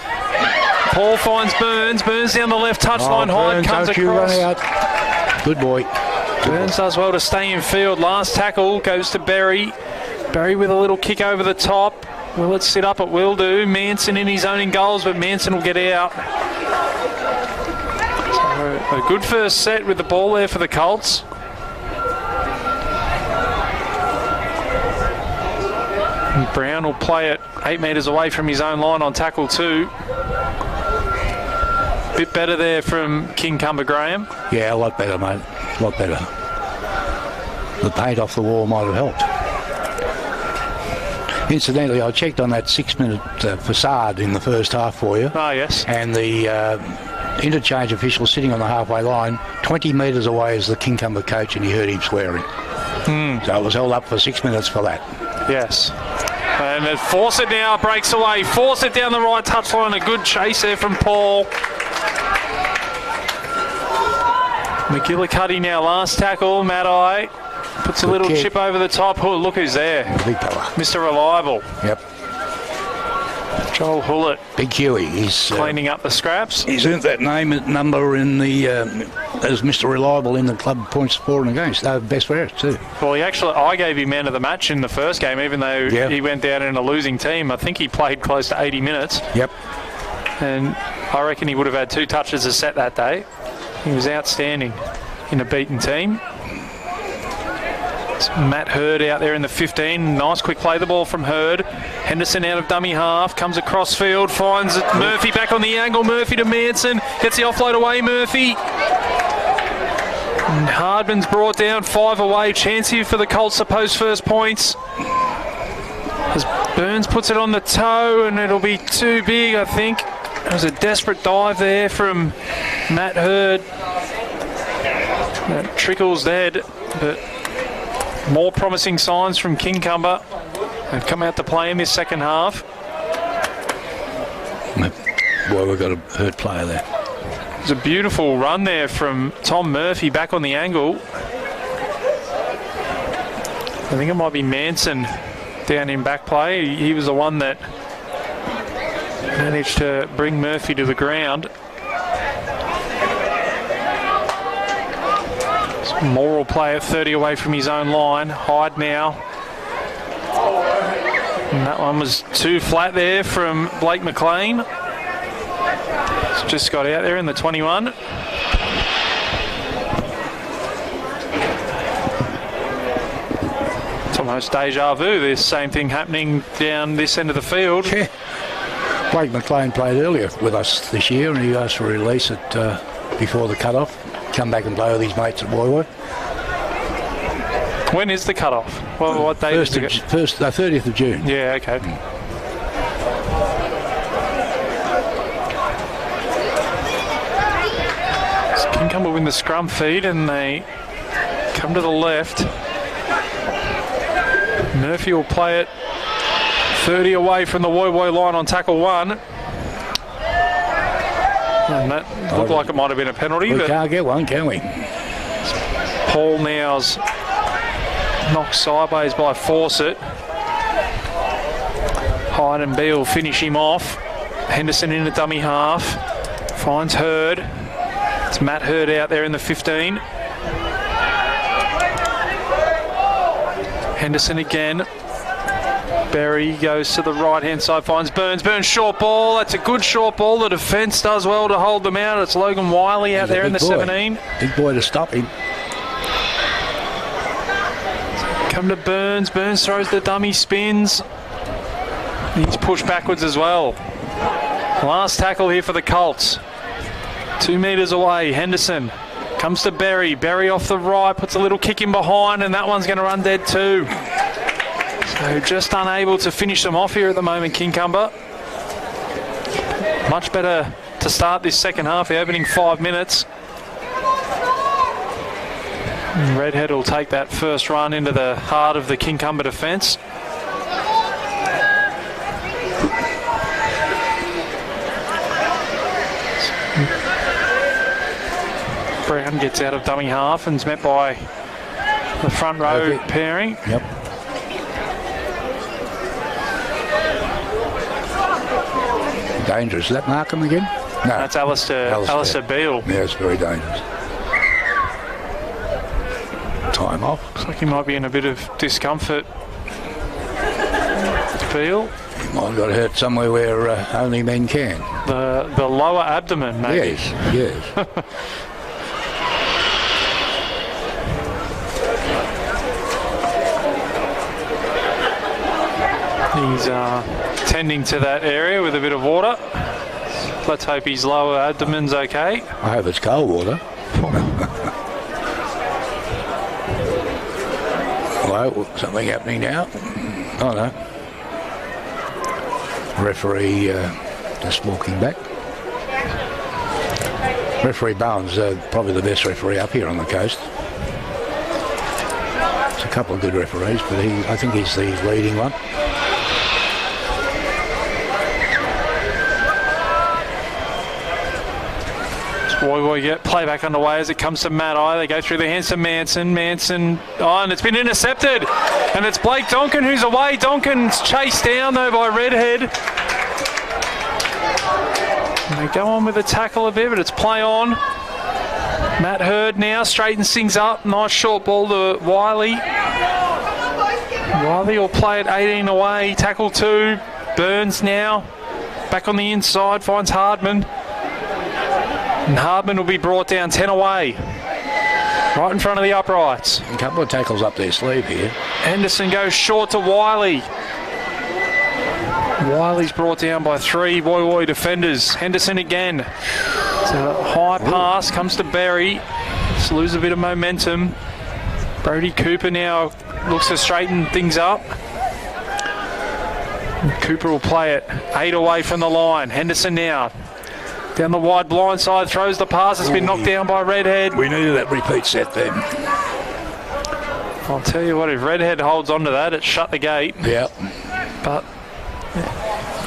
Paul finds Burns. Burns down the left touchline. Hyde comes across. Run out. Good boy. Burns does well to stay in field. Last tackle goes to Berry. Berry with a little kick over the top. Will it sit up? It will do. Manson in his own goals, but Manson will get out. So a good first set with the ball there for the Colts. And Brown will play it 8 metres away from his own line on tackle 2. Bit better there from Kincumber, Graham. Yeah, a lot better, mate. A lot better. The paint off the wall might have helped. Incidentally, I checked on that 6-minute facade in the first half for you. Ah, yes. And the interchange official sitting on the halfway line, 20 metres away is the Kincumber coach, and he heard him swearing. So it was held up for 6 minutes for that. Yes. And Fawcett now breaks away. Fawcett down the right touchline. A good chase there from Paul. McGillicuddy now last tackle. Matt-Eye puts a little chip over the top. Oh, look who's there. Big fella. Mr. Reliable. Yep. Joel Hullett. Big Huey. He's cleaning up the scraps. He's earned that name and number in the as Mr. Reliable in the club points for and against. Best for us too. Well, I gave him man of the match in the first game, even though he went down in a losing team. I think he played close to 80 minutes. Yep. And I reckon he would have had 2 touches a set that day. He was outstanding in a beaten team. It's Matt Hurd out there in the 15. Nice quick play the ball from Hurd. Henderson out of dummy half. Comes across field. Finds Murphy back on the angle. Murphy to Manson. Gets the offload away. Murphy. And Hardman's brought down 5 away. Chance here for the Colts to post first points. As Burns puts it on the toe, and it'll be too big, I think. There's a desperate dive there from Matt Hurd. That trickles dead, but more promising signs from Kincumber. They've come out to play in this second half. Boy, we've got a hurt player there. It's a beautiful run there from Tom Murphy back on the angle. I think it might be Manson down in back play. He was the one that managed to bring Murphy to the ground. Moore will play at 30 away from his own line. Hyde now. And that one was too flat there from Blake McLean. It's just got out there in the 21. It's almost deja vu. There's the same thing happening down this end of the field. Yeah. Blake McLean played earlier with us this year, and he asked for a release before the cut-off. Come back and play with his mates at Woiwoi. When is the cut-off? What date is it? 30th of June. Yeah, okay. So Kincumber win the scrum feed, and they come to the left. Murphy will play it 30 away from the Woiwoi line on tackle 1. And that looked like it might have been a penalty. We but can't get one, can we? Paul Now's knocked sideways by Fawcett. Hyde and Beale finish him off. Henderson in the dummy half. Finds Hurd. It's Matt Hurd out there in the 15. Henderson again. Berry goes to the right-hand side, finds Burns. Burns short ball. That's a good short ball. The defence does well to hold them out. It's Logan Wiley out there in the 17. Big boy to stop him. Come to Burns. Burns throws the dummy, spins. He's pushed backwards as well. Last tackle here for the Colts. 2 metres away. Henderson comes to Berry. Berry off the right, puts a little kick in behind, and that one's going to run dead too. So just unable to finish them off here at the moment, Kincumber. Much better to start this second half, the opening 5 minutes. And Redhead will take that first run into the heart of the Kincumber defence. Brown gets out of dummy half and is met by the front row pairing. Yep. Dangerous. Is that Markham again? No. That's Alistair Beale. Yeah, it's very dangerous. Time off. Looks like he might be in a bit of discomfort. Beale. He might have got hurt somewhere where only men can. The lower abdomen, maybe. Yes. He's tending to that area with a bit of water. Let's hope his lower abdomen's okay. I hope it's cold water. Hello, something happening now? Oh no. Referee just walking back. Referee Bowen's probably the best referee up here on the coast. There's a couple of good referees, but I think he's the leading one. Woiwoi get playback underway as it comes to Matt-I. They go through the hands to Manson. Manson, and it's been intercepted. And it's Blake Donkin who's away. Donkin's chased down though by Redhead. And they go on with the tackle a bit, but it's play on. Matt Hurd now straightens things up. Nice short ball to Wiley. Wiley will play it 18 away. Tackle 2. Burns now. Back on the inside. Finds Hardman. And Hardman will be brought down 10 away. Right in front of the uprights. A couple of tackles up their sleeve here. Henderson goes short to Wiley. Wiley's brought down by 3 Woiwoi defenders. Henderson again. It's a high pass, comes to Berry. Just lose a bit of momentum. Brody Cooper now looks to straighten things up. And Cooper will play it 8 away from the line. Henderson now. Down the wide blind side, throws the pass. It's been knocked down by Redhead. We needed that repeat set then. I'll tell you what, if Redhead holds on to that, it's shut the gate. Yeah. But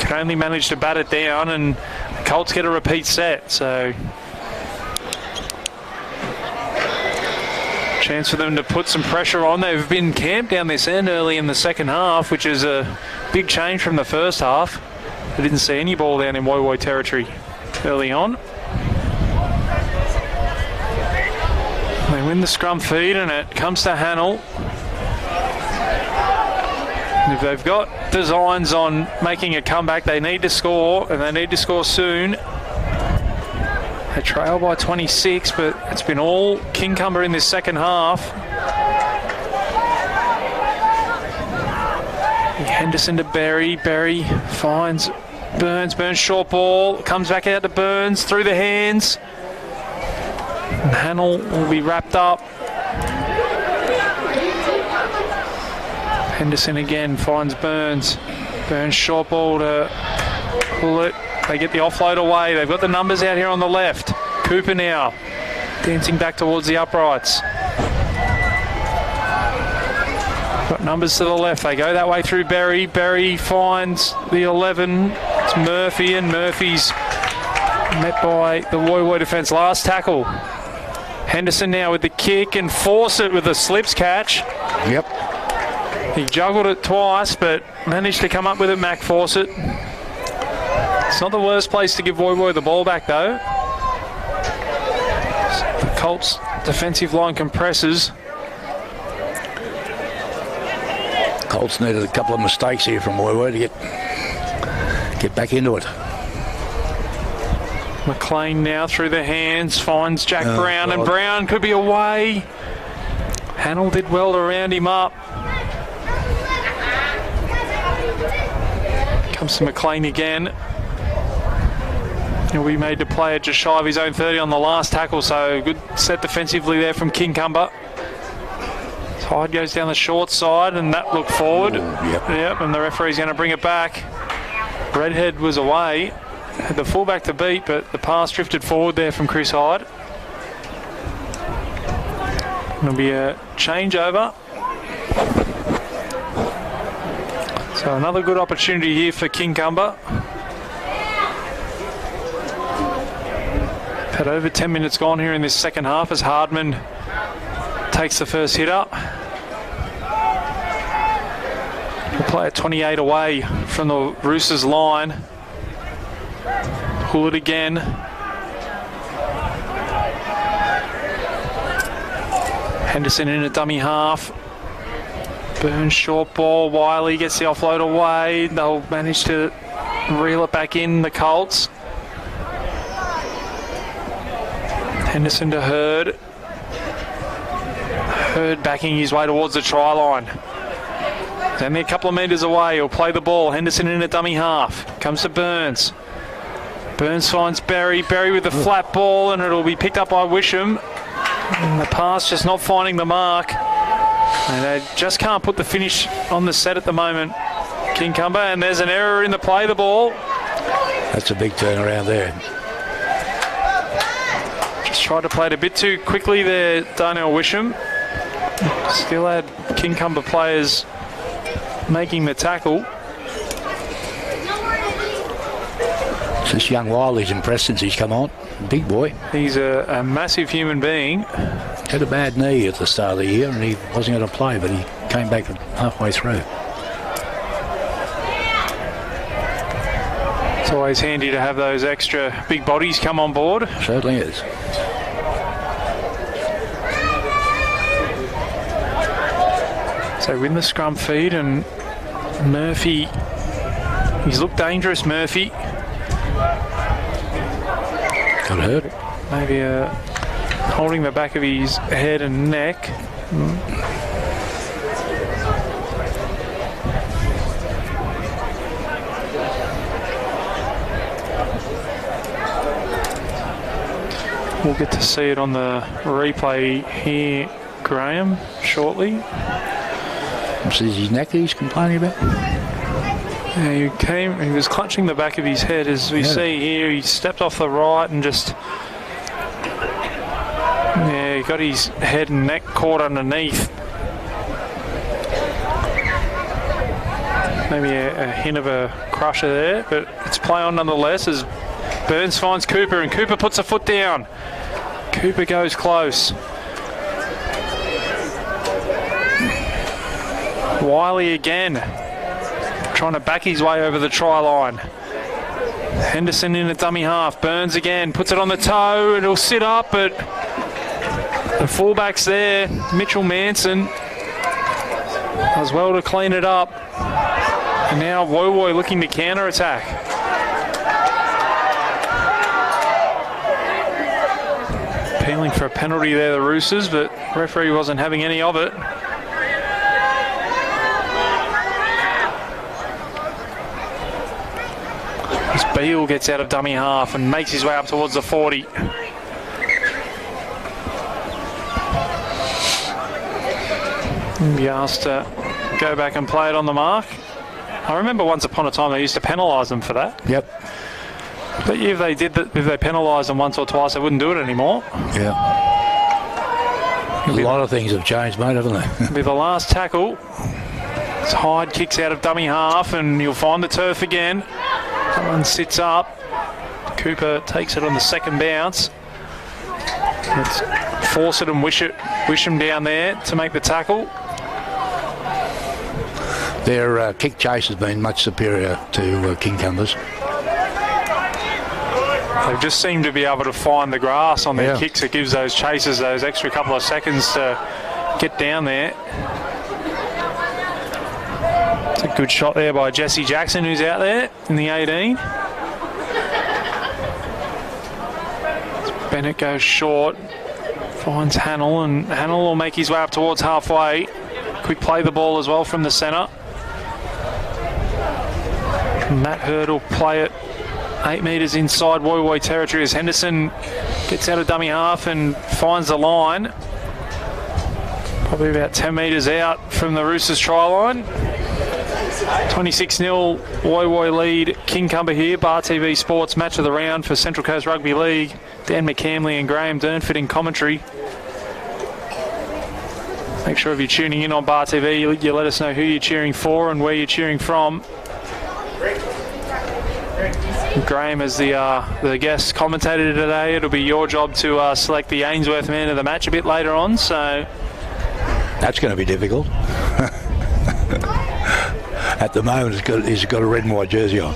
can only manage to bat it down, and Colts get a repeat set, so chance for them to put some pressure on. They've been camped down this end early in the second half, which is a big change from the first half. I didn't see any ball down in Woy territory early on. They win the scrum feed and it comes to Hannell. If they've got designs on making a comeback, they need to score, and they need to score soon. They trail by 26, but it's been all Kincumber in this second half. Henderson to Berry. Berry finds Burns. Burns short ball. Comes back out to Burns through the hands. And Hannell will be wrapped up. Henderson again finds Burns. Burns short ball to pull it. They get the offload away. They've got the numbers out here on the left. Cooper now dancing back towards the uprights. Got numbers to the left. They go that way through Berry. Berry finds the 11. It's Murphy, and Murphy's met by the Woy defence. Last tackle. Henderson now with the kick and force it with a slips catch. Yep. He juggled it twice, but managed to come up with it, Mac Fawcett. It's not the worst place to give Woy the ball back, though. The Colts' defensive line compresses. Colts needed a couple of mistakes here from Woy to get back into it. McLean now through the hands, finds Jack Brown, and Brown could be away. Hannell did well to round him up. Comes to McLean again. He'll be made to play at just shy of his own 30 on the last tackle, so good set defensively there from Kincumber. Hyde goes down the short side, and that looked forward. Yep, and the referee's going to bring it back. Redhead was away. Had the fullback to beat, but the pass drifted forward there from Chris Hyde. It'll be a changeover. So another good opportunity here for Kincumber. Had over 10 minutes gone here in this second half as Hardman takes the first hit up. We'll play at 28 away from the Roosters line. Pull it again. Henderson in a dummy half. Burns short ball. Wiley gets the offload away. They'll manage to reel it back in, the Colts. Henderson to Hurd. Hurd backing his way towards the try line. He's only a couple of metres away. He'll play the ball. Henderson in a dummy half. Comes to Burns. Burns finds Berry. Berry with the flat ball, and it'll be picked up by Wisham. And the pass just not finding the mark. And they just can't put the finish on the set at the moment. Kincumber, and there's an error in the play the ball. That's a big turnaround there. Just tried to play it a bit too quickly there, Darnell Wisham. Still had Kincumber players making the tackle. This young Wiley's impressed since he's come on. Big boy. He's a massive human being. Had a bad knee at the start of the year and he wasn't going to play, but he came back halfway through. It's always handy to have those extra big bodies come on board. Certainly is. So win the scrum feed, and Murphy, he's looked dangerous, Murphy. Got hurt. Maybe holding the back of his head and neck. We'll get to see it on the replay here, Graham, shortly. Is his neck that he's complaining about? Yeah, he was clutching the back of his head, as we see here. He stepped off the right and just, he got his head and neck caught underneath. Maybe a hint of a crusher there, but it's play on nonetheless as Burns finds Cooper, and Cooper puts a foot down. Cooper goes close. Wiley again, trying to back his way over the try line. Henderson in a dummy half. Burns again, puts it on the toe. It'll sit up, but the fullback's there. Mitchell Manson does well to clean it up. And now Woy looking to counter-attack. Appealing for a penalty there, the Roosters, but referee wasn't having any of it. As Beale gets out of dummy half and makes his way up towards the 40. He'll be asked to go back and play it on the mark. I remember once upon a time they used to penalise them for that. Yep. But if they did that, if they penalised them once or twice, they wouldn't do it anymore. Yeah. A lot of things have changed, mate, haven't they? It'll be the last tackle. It's Hyde kicks out of dummy half, and you'll find the turf again. That one sits up. Cooper takes it on the second bounce. Let's force it and wish him down there to make the tackle. Their kick chase has been much superior to Kincumbers. They just seem to be able to find the grass on their kicks. It gives those chasers those extra couple of seconds to get down there. It's a good shot there by Jesse Jackson, who's out there in the 18. Bennett goes short, finds Hannell, and Hannell will make his way up towards halfway. Quick play the ball as well from the centre. Matt Hurd will play it 8 metres inside Woy territory as Henderson gets out of dummy half and finds the line. Probably about 10 metres out from the Roosters try line. 26-0 Woy lead. Kincumber here. Bar TV Sports match of the round for Central Coast Rugby League. Dan McCamley and Graham Durnford in commentary. Make sure if you're tuning in on Bar TV, you let us know who you're cheering for and where you're cheering from. Graham is the guest commentator today. It'll be your job to select the Ainsworth man of the match a bit later on. So that's going to be difficult. At the moment, he's got a red and white jersey on.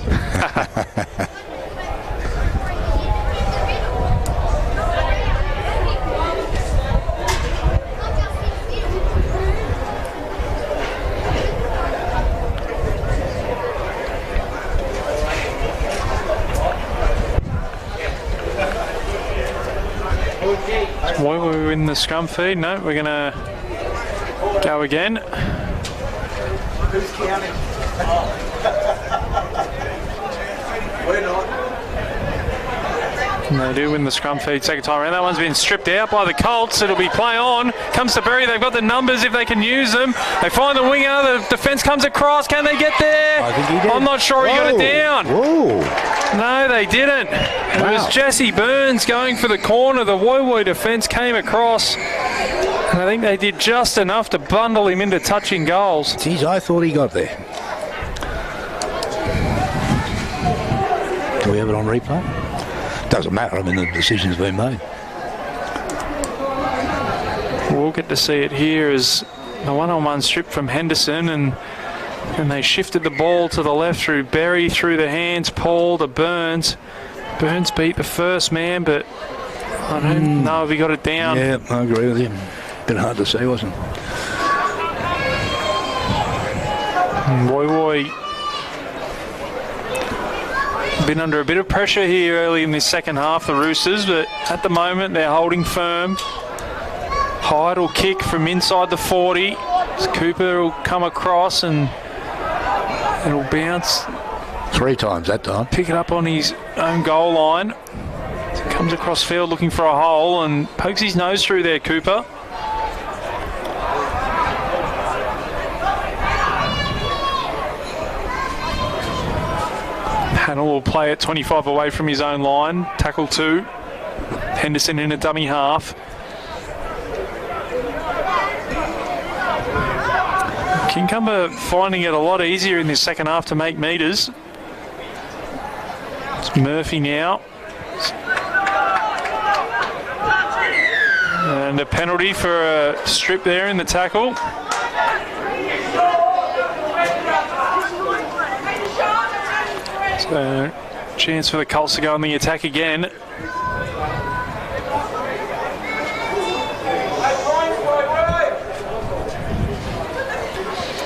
Why were we in the scrum feed? No, we're going to go again. Who's counting? We're not. And they do win the scrum feed second time around. That one's been stripped out by the Colts. It'll be play on. Comes to Berry. They've got the numbers if they can use them. They find the winger. The defence comes across. Can they get there? I think he did. I'm not sure he got it down. Whoa. No, they didn't. It was Jesse Burns going for the corner. The Woy defence came across. And I think they did just enough to bundle him into touching goals. Geez, I thought he got there. Do we have it on replay? Doesn't matter. I mean, the decision's been made. We'll get to see it here as the one-on-one strip from Henderson, and they shifted the ball to the left through Berry, through the hands, Paul to Burns. Burns beat the first man, but I don't know if he got it down. Yeah, I agree with you. Bit hard to see, wasn't it? Woy been under a bit of pressure here early in this second half, the Roosters, but at the moment they're holding firm. Hyde will kick from inside the 40. Cooper will come across and it'll bounce. 3 times that time. Pick it up on his own goal line. So comes across field looking for a hole and pokes his nose through there, Cooper. Hannell will play it 25 away from his own line. Tackle 2. Henderson in a dummy half. Kincumber finding it a lot easier in this second half to make metres. It's Murphy now. And a penalty for a strip there in the tackle. So, chance for the Colts to go on the attack again.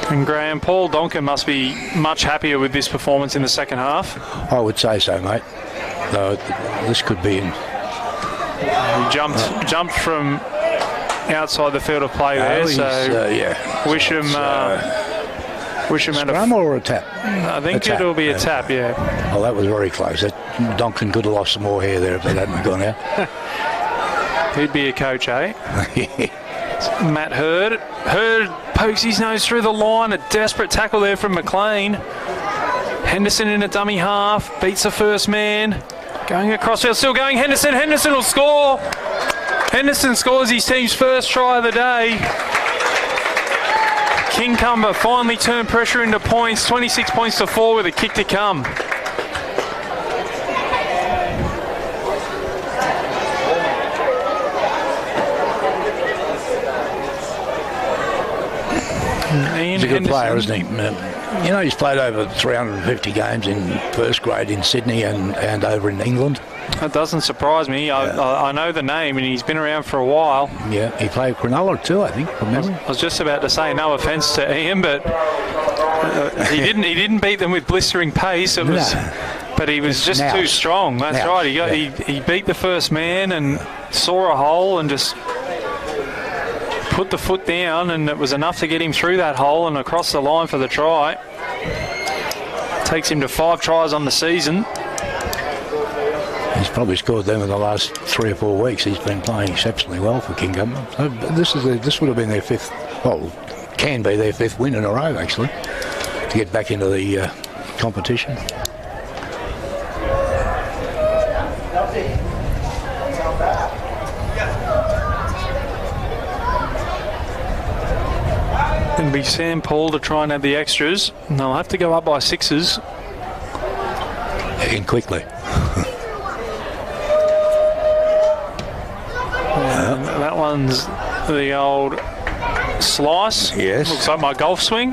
And Graham, Paul Donkin must be much happier with this performance in the second half. I would say so, mate. No, this could be in. He jumped from outside the field of play there. Wisham had scrum or a tap? I think it'll be a tap, yeah. Oh, that was very close. Donkin could have lost some more hair there if that hadn't gone out. He'd be a coach, eh? Matt Hurd pokes his nose through the line. A desperate tackle there from McLean. Henderson in a dummy half. Beats the first man. Going across field, still going. Henderson will score. Henderson scores his team's first try of the day. Kincumber finally turned pressure into points. 26 points to 4 with a kick to come. He's a good player, isn't he? You know, he's played over 350 games in first grade in Sydney and over in England. That doesn't surprise me. I know the name, and he's been around for a while. Yeah, he played Cronulla too, I think, from memory. I was just about to say, no offence to Ian, but he didn't beat them with blistering pace. But he was just too strong. That's right. He beat the first man and saw a hole and just put the foot down, and it was enough to get him through that hole and across the line for the try. Takes him to 5 tries on the season. He's probably scored them in the last 3 or 4 weeks. He's been playing exceptionally well for Kincumber. So this would have been their 5th, well, can be their 5th win in a row, actually, to get back into the competition. It'll be Sam Paul to try and have the extras, and they'll have to go up by 6s. And quickly. That one's the old slice. Yes. Looks like my golf swing.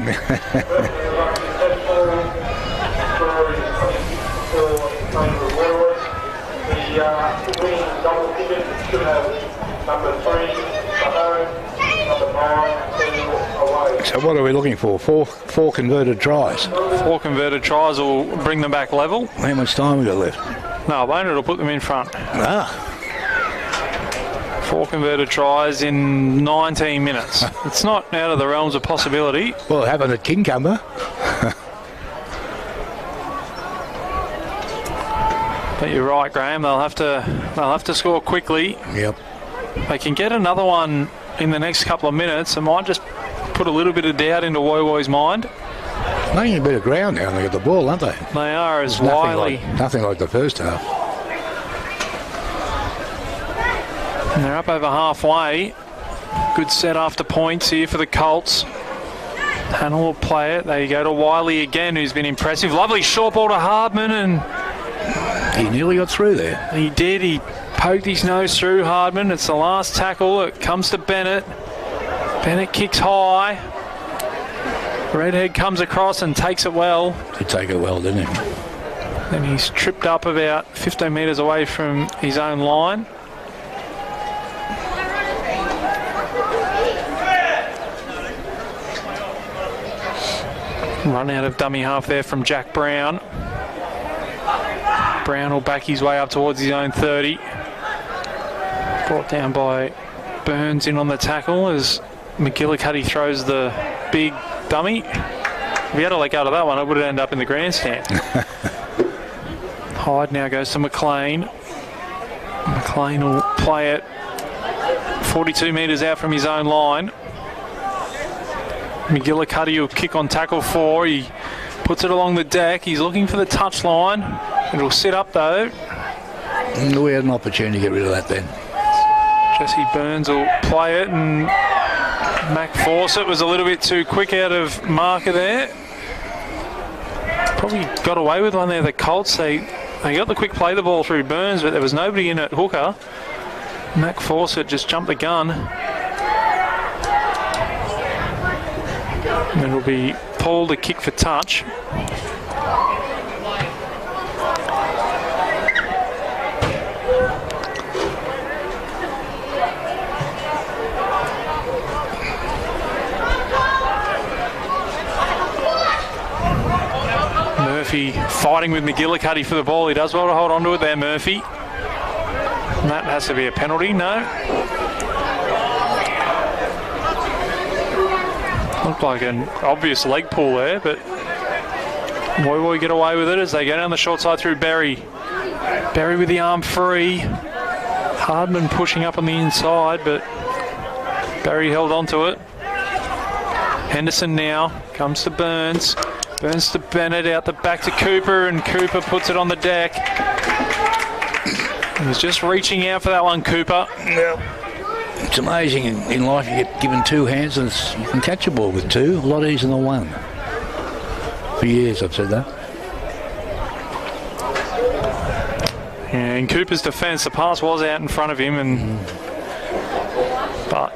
So what are we looking for? Four converted tries. 4 converted tries will bring them back level. How much time we got left? No, it won't. It'll put them in front. 4 converted tries in 19 minutes. It's not out of the realms of possibility. Well, it happened at Kincumber. But you're right, Graham. They'll have to score quickly. Yep. They can get another one in the next couple of minutes. It might just put a little bit of doubt into Woy Woy's mind. Making a bit of ground now, and they got the ball, aren't they? They are as wily. Nothing like the first half. And they're up over halfway. Good set after points here for the Colts. Hannah will play it. They go to Wiley again, who's been impressive. Lovely short ball to Hardman, and he nearly got through there. He did. He poked his nose through Hardman. It's the last tackle. It comes to Bennett. Bennett kicks high. Redhead comes across and takes it well. Did take it well, didn't he? Then he's tripped up about 15 metres away from his own line. Run out of dummy half there from Jack Brown. Brown will back his way up towards his own 30. Brought down by Burns in on the tackle as McGillicuddy throws the big dummy. If he had to let go of that one, it would have ended up in the grandstand. Hyde now goes to McLean. McLean will play it 42 metres out from his own line. McGillicuddy will kick on tackle 4. He puts it along the deck. He's looking for the touch line. It'll sit up though. We had an opportunity to get rid of that then. Jesse Burns will play it, and Mac Fawcett was a little bit too quick out of marker there. Probably got away with one there. The Colts, they They got the quick play the ball through Burns, but there was nobody in at hooker. Mac Fawcett just jumped the gun. And it'll be Paul to kick for touch. Murphy fighting with McGillicuddy for the ball. He does well to hold on to it there, Murphy. And that has to be a penalty, no. Looked like an obvious leg pull there, but Woi Woi get away with it as they go down the short side through Berry. Berry with the arm free. Hardman pushing up on the inside, but Berry held on to it. Henderson now comes to Burns. Burns to Bennett, out the back to Cooper, and Cooper puts it on the deck. He was just reaching out for that one, Cooper. Yeah. It's amazing in life you get given two hands and you can catch a ball with two, a lot easier than one. For years I've said that. Yeah, in Cooper's defence, the pass was out in front of him, but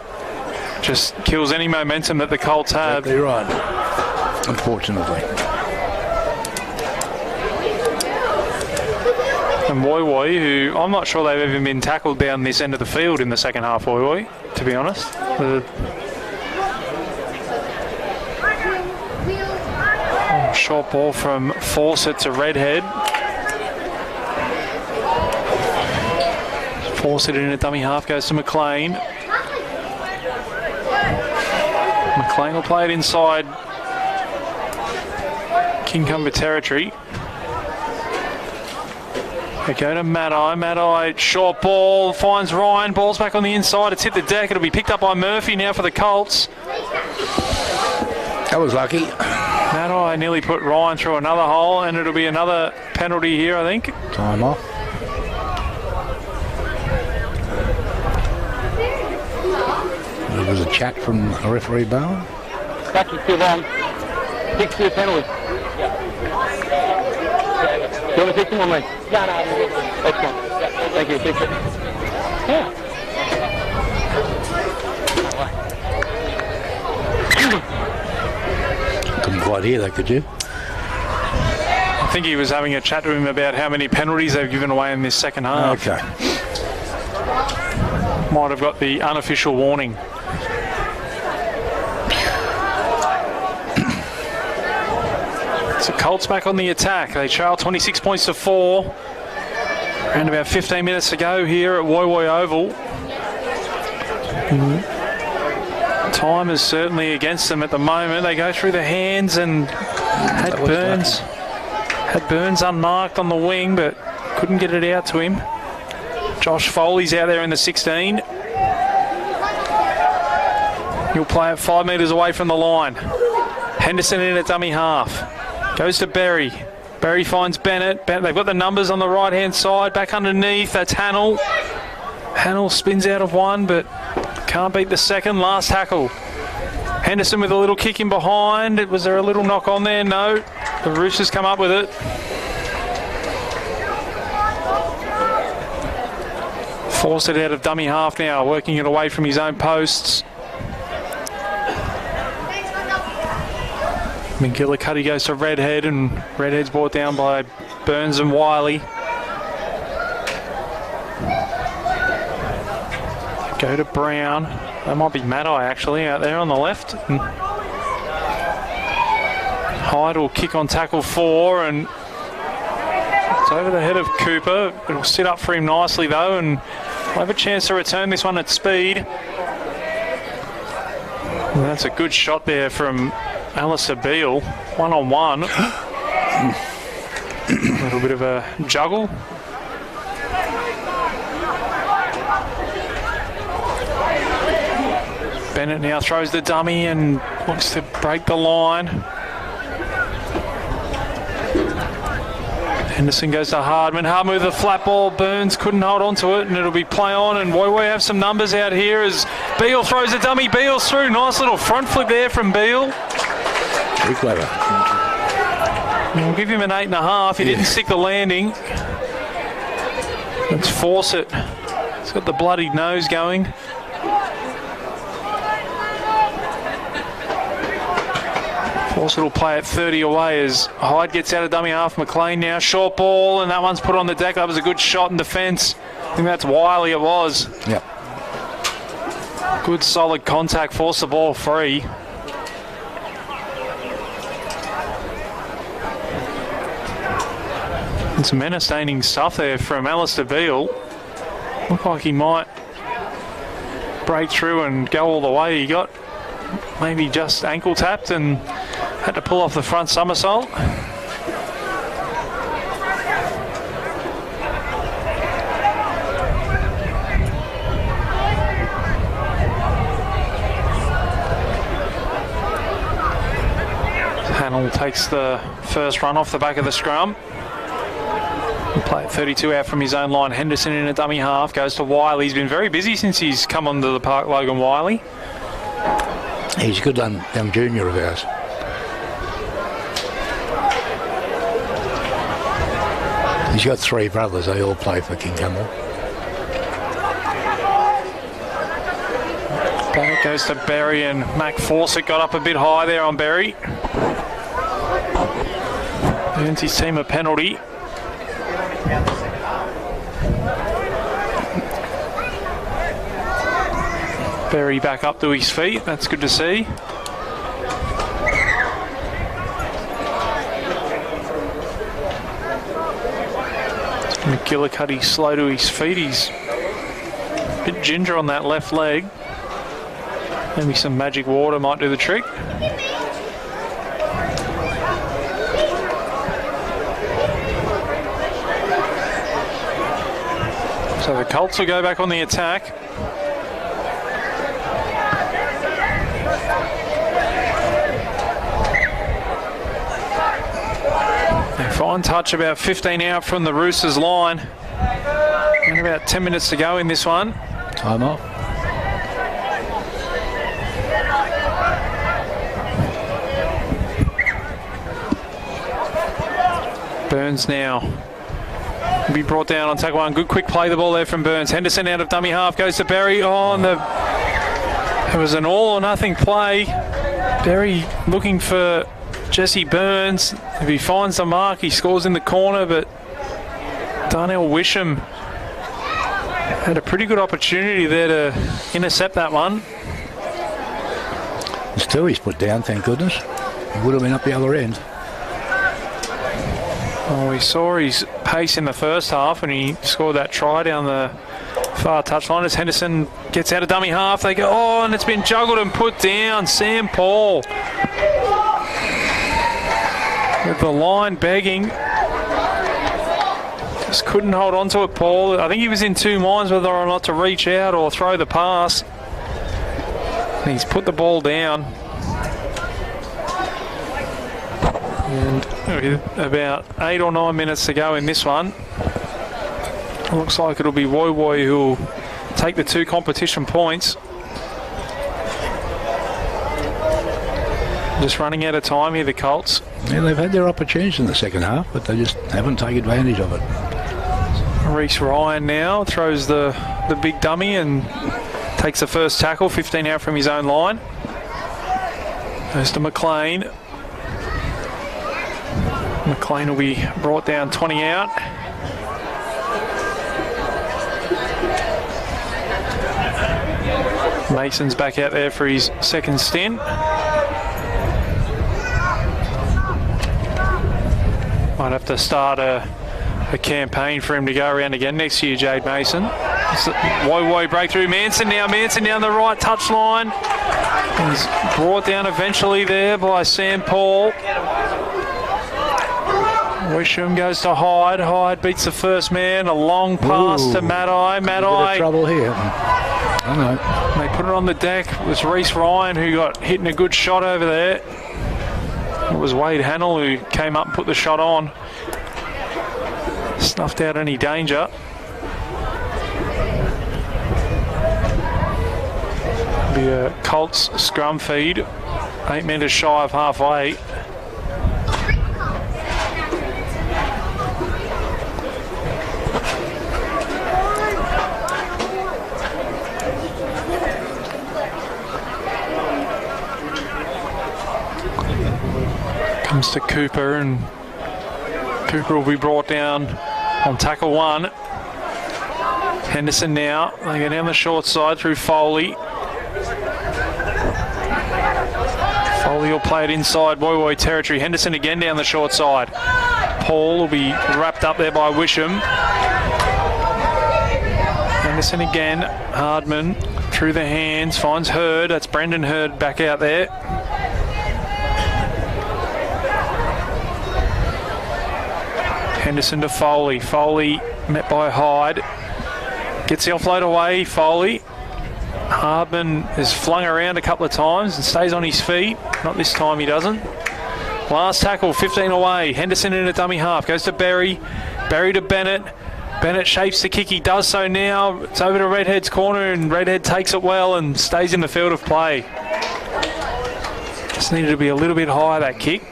just kills any momentum that the Colts have. Exactly right, unfortunately. And Woi Woi, who I'm not sure they've even been tackled down this end of the field in the second half, Woi Woi, to be honest. Short ball from Fawcett to Redhead. Fawcett in a dummy half, goes to McLean. McLean will play it inside Kincumber territory. They go to Maddai. Maddai, short ball, finds Ryan. Ball's back on the inside. It's hit the deck. It'll be picked up by Murphy now for the Colts. That was lucky. Maddai nearly put Ryan through another hole, and it'll be another penalty here, I think. Time off. There was a chat from a referee Bowen. Back is too long. 6-2 penalty. Do you want to take some more, mate? No. Excellent. Thank you. Take it. Yeah. Couldn't quite hear that, could you? I think he was having a chat to him about how many penalties they've given away in this second half. Okay. Might have got the unofficial warning. So Colts back on the attack. They trail 26 points to 4. Around about 15 minutes to go here at Woi Woi Oval. Time is certainly against them at the moment. They go through the hands and had Burns unmarked on the wing, but couldn't get it out to him. Josh Foley's out there in the 16. He'll play it 5 metres away from the line. Henderson in a dummy half. Goes to Berry. Berry finds Bennett. They've got the numbers on the right-hand side. Back underneath. That's Hannell. Hannell spins out of one, but can't beat the second. Last tackle. Henderson with a little kick in behind. Was there a little knock on there? No. The Roosters come up with it. Forced it out of dummy half now, working it away from his own posts. McGillicuddy goes to Redhead, and Redhead's brought down by Burns and Wiley. Go to Brown. That might be Maddai actually out there on the left. And Hyde will kick on tackle 4, and it's over the head of Cooper. It'll sit up for him nicely though, and we'll have a chance to return this one at speed. And that's a good shot there from Alistair Beale, one-on-one. A little bit of a juggle. Bennett now throws the dummy and looks to break the line. Henderson goes to Hardman. Hardman with a flat ball. Burns couldn't hold on to it, and it'll be play on. And Woi Woi have some numbers out here as Beale throws a dummy. Beale's through. Nice little front flip there from Beale. Very clever. We'll give him an 8.5. He didn't stick the landing. Let's force it. He's got the bloodied nose going. Fawcett will play at 30 away as Hyde gets out of dummy half. McLean now, short ball, and that one's put on the deck. That was a good shot in defence. I think that's Wiley it was. Yep. Good solid contact, force the ball free. And some entertaining stuff there from Alistair Beale. Looked like he might break through and go all the way. He got maybe just ankle tapped and had to pull off the front somersault. Hannell takes the first run off the back of the scrum. He'll play at 32 out from his own line. Henderson in a dummy half, goes to Wiley. He's been very busy since he's come onto the park, Logan Wiley. He's a good young junior of ours. He's got 3 brothers. They all play for Kincumber. Back goes to Berry, and Mac Fawcett got up a bit high there on Berry. Earns his team a penalty. Berry back up to his feet. That's good to see. McGillicuddy slow to his feet. He's a bit ginger on that left leg. Maybe some magic water might do the trick. So the Colts will go back on the attack. A fine touch, about 15 out from the Roosters line. And about 10 minutes to go in this one. Time off. Burns now will be brought down on tackle one. Good quick play the ball there from Burns. Henderson out of dummy half, goes to Berry. Oh, and it was an all or nothing play. Berry looking for Jesse Burns. If he finds the mark, he scores in the corner, but Darnell Wisham had a pretty good opportunity there to intercept that one. There's 2 he's put down, thank goodness. He would have been up the other end. Oh, we saw his pace in the first half and he scored that try down the far touchline as Henderson gets out of dummy half. They go, oh, and it's been juggled and put down. Sam Paul with the line begging. Just couldn't hold on to it, Paul. I think he was in 2 minds whether or not to reach out or throw the pass. And he's put the ball down. And with about 8 or 9 minutes to go in this one, looks like it'll be Woy Woy who'll take the 2 competition points. Just running out of time here, the Colts. Yeah, they've had their opportunities in the second half, but they just haven't taken advantage of it. Reece Ryan now throws the big dummy and takes the first tackle, 15 out from his own line. Goes to McLean. McLean will be brought down 20 out. Mason's back out there for his second stint. Might have to start a campaign for him to go around again next year, Jade Mason. Woy breakthrough. Manson down the right touchline. He's brought down eventually there by Sam Paul. Wisham goes to Hyde. Hyde beats the first man. A long pass to Maddai. Maddai. Trouble here. I know. They put it on the deck. It was Reece Ryan who got hit in a good shot over there. It was Wade Hannell who came up and put the shot on. Snuffed out any danger. Be a Colts scrum feed. 8 metres shy of halfway. Comes to Cooper, and Cooper will be brought down on tackle 1. Henderson now. They go down the short side through Foley. Foley will play it inside Woy territory. Henderson again down the short side. Paul will be wrapped up there by Wisham. Henderson again. Hardman through the hands. Finds Hurd. That's Brendan Hurd back out there. Henderson to Foley. Foley met by Hyde. Gets the offload away. Foley. Hardman is flung around a couple of times and stays on his feet. Not this time, he doesn't. Last tackle, 15 away. Henderson in a dummy half. Goes to Berry. Berry to Bennett. Bennett shapes the kick. He does so now. It's over to Redhead's corner, and Redhead takes it well and stays in the field of play. Just needed to be a little bit higher, that kick.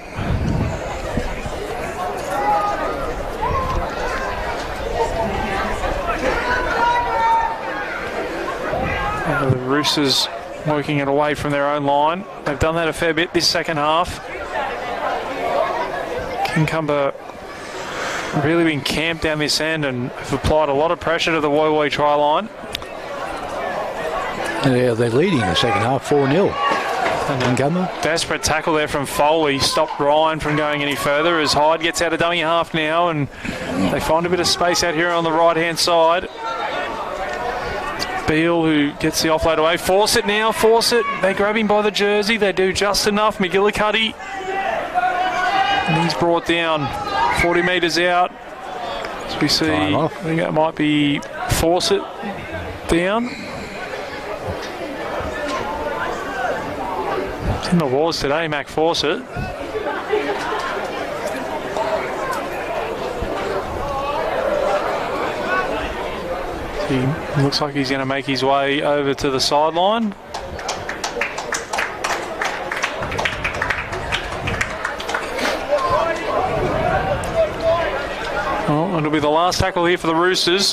The Roosters working it away from their own line. They've done that a fair bit this second half. Kincumber really been camped down this end and have applied a lot of pressure to the Woy try line. Yeah, they're leading the second half, 4-0. Kincumber. Desperate tackle there from Foley. Stopped Ryan from going any further as Hyde gets out of dummy half now, and they find a bit of space out here on the right-hand side. Beale, who gets the offload away. Force it now, force it. They grab him by the jersey. They do just enough. McGillicuddy. And he's brought down 40 metres out. As we see, I think that might be Fawcett down. It's in the wars today, Mac Fawcett. He looks like he's going to make his way over to the sideline. Well, it'll be the last tackle here for the Roosters.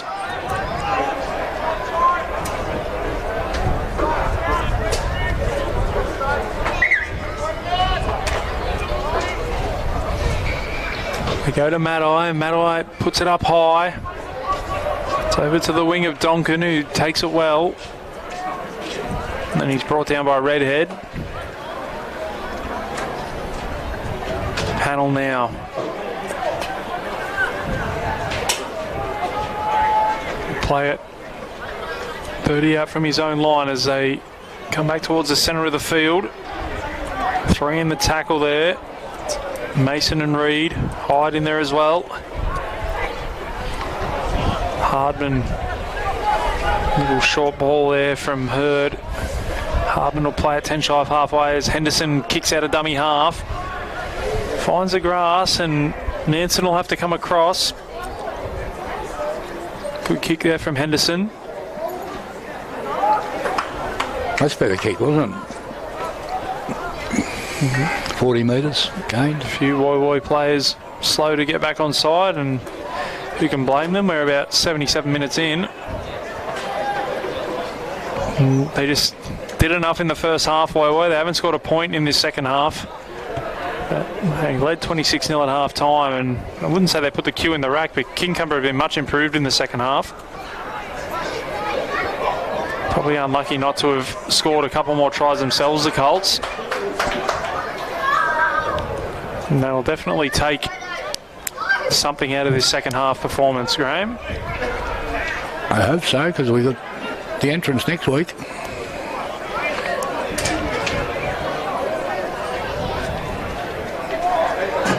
They go to Matai. Matai puts it up high. It's over to the wing of Donkin, who takes it well. And then he's brought down by Redhead. Panel now. Play it 30 out from his own line as they come back towards the centre of the field. 3 in the tackle there. Mason and Reed. Hyde in there as well. Hardman, little short ball there from Hurd. Hardman will play it 10 shy of halfway as Henderson kicks out a dummy half. Finds the grass and Nansen will have to come across. Good kick there from Henderson. That's a better kick, wasn't it? 40 metres gained. A few Woy players slow to get back on side, and who can blame them? We're about 77 minutes in. They just did enough in the first half, Woy. They haven't scored a point in this second half. They led 26-0 at half time, and I wouldn't say they put the cue in the rack, but Kincumber have been much improved in the second half. Probably unlucky not to have scored a couple more tries themselves, the Colts. And they'll definitely take something out of this second half performance, Graham. I hope so, because we've got the entrance next week.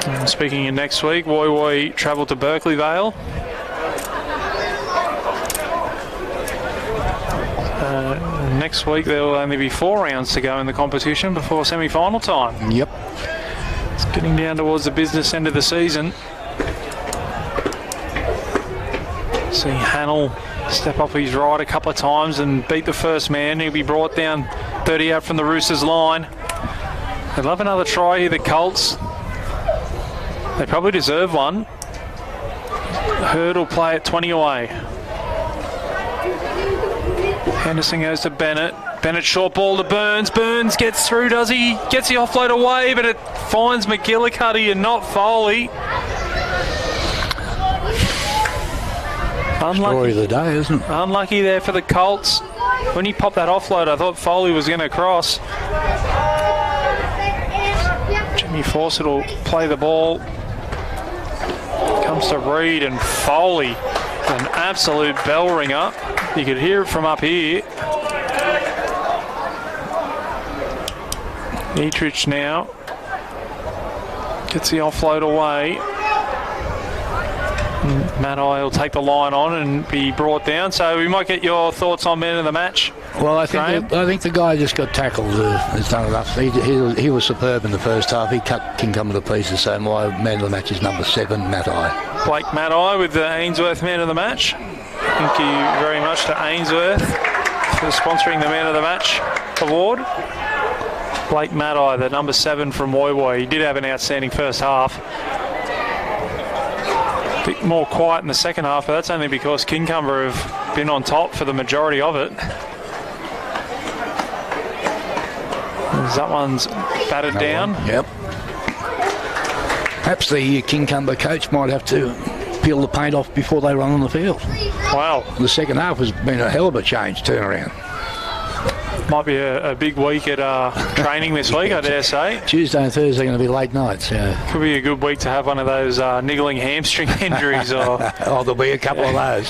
And speaking of next week, Woy travel to Berkeley Vale. Next week there will only be 4 rounds to go in the competition before semi-final time. Yep. It's getting down towards the business end of the season. See Hannell step up his right a couple of times and beat the first man. He'll be brought down 30 out from the Roosters line. They'd love another try here, the Colts. They probably deserve one. Hurd will play it 20 away. Henderson goes to Bennett. Bennett short ball to Burns. Burns gets through, does he? Gets the offload away, but it finds McGillicuddy and not Foley. Story of the day, isn't it? Unlucky there for the Colts. When he popped that offload, I thought Foley was going to cross. Jimmy Fawcett will play the ball. Comes to Reed and Foley. An absolute bell ringer. You could hear it from up here. Etrich now gets the offload away. Matai will take the line on and be brought down. So we might get your thoughts on man of the match. Well, I think the guy just got tackled has done enough. He was superb in the first half. He cut Kincumber to pieces. So my man of the match is number 7, Matai. Blake Matai with the Ainsworth man of the match. Thank you very much to Ainsworth for sponsoring the man of the match award. Blake Matai, the number 7 from Woi Woi. He did have an outstanding first half. A bit more quiet in the second half, but that's only because Kincumber have been on top for the majority of it. As that one's batted down. Yep. Perhaps the Kincumber coach might have to peel the paint off before they run on the field. Wow. The second half has been a hell of a change turnaround. Might be a big week at training this week, I dare say. Tuesday and Thursday are going to be late nights. Yeah. Could be a good week to have one of those niggling hamstring injuries. Or oh, there'll be a couple of those.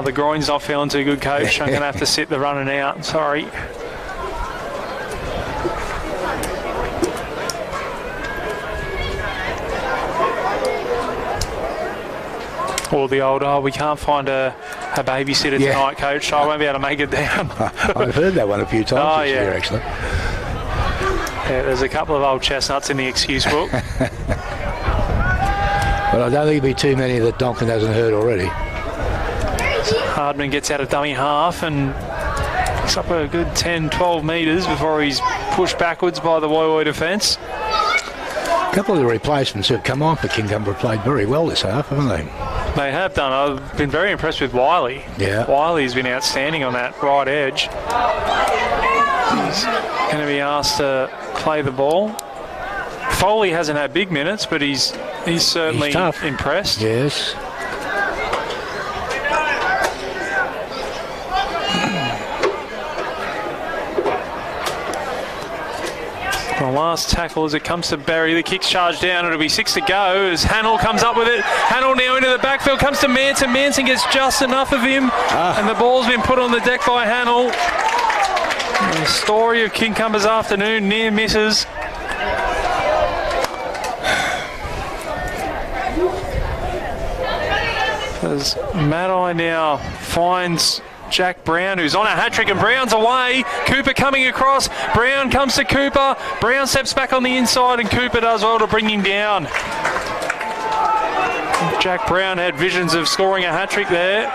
The groin's not feeling too good, coach. I'm going to have to sit the running out. Sorry. Or the old, we can't find a babysitter tonight, coach, so I won't be able to make it down. I've heard that one a few times this year, actually. Yeah, there's a couple of old chestnuts in the excuse book. But I don't think there'll be too many that Donkin hasn't heard already. Hardman gets out of dummy half and picks up a good 10-12 metres before he's pushed backwards by the Woi Woi defence. A couple of the replacements who've come on for Kincumber have played very well this half, haven't they? They have done. I've been very impressed with Wiley. Yeah. Wiley's been outstanding on that right edge. He's going to be asked to play the ball. Foley hasn't had big minutes, but he's certainly impressed. Yes. The last tackle as it comes to Barry. The kick's charged down. It'll be 6 to go as Hannell comes up with it. Hannell now into the backfield. Comes to Manson. Manson gets just enough of him. And the ball's been put on the deck by Hannell. The story of Kincumber's afternoon. Near misses. As Matai now finds Jack Brown, who's on a hat-trick, and Brown's away. Cooper coming across. Brown comes to Cooper. Brown steps back on the inside, and Cooper does well to bring him down. Jack Brown had visions of scoring a hat-trick there.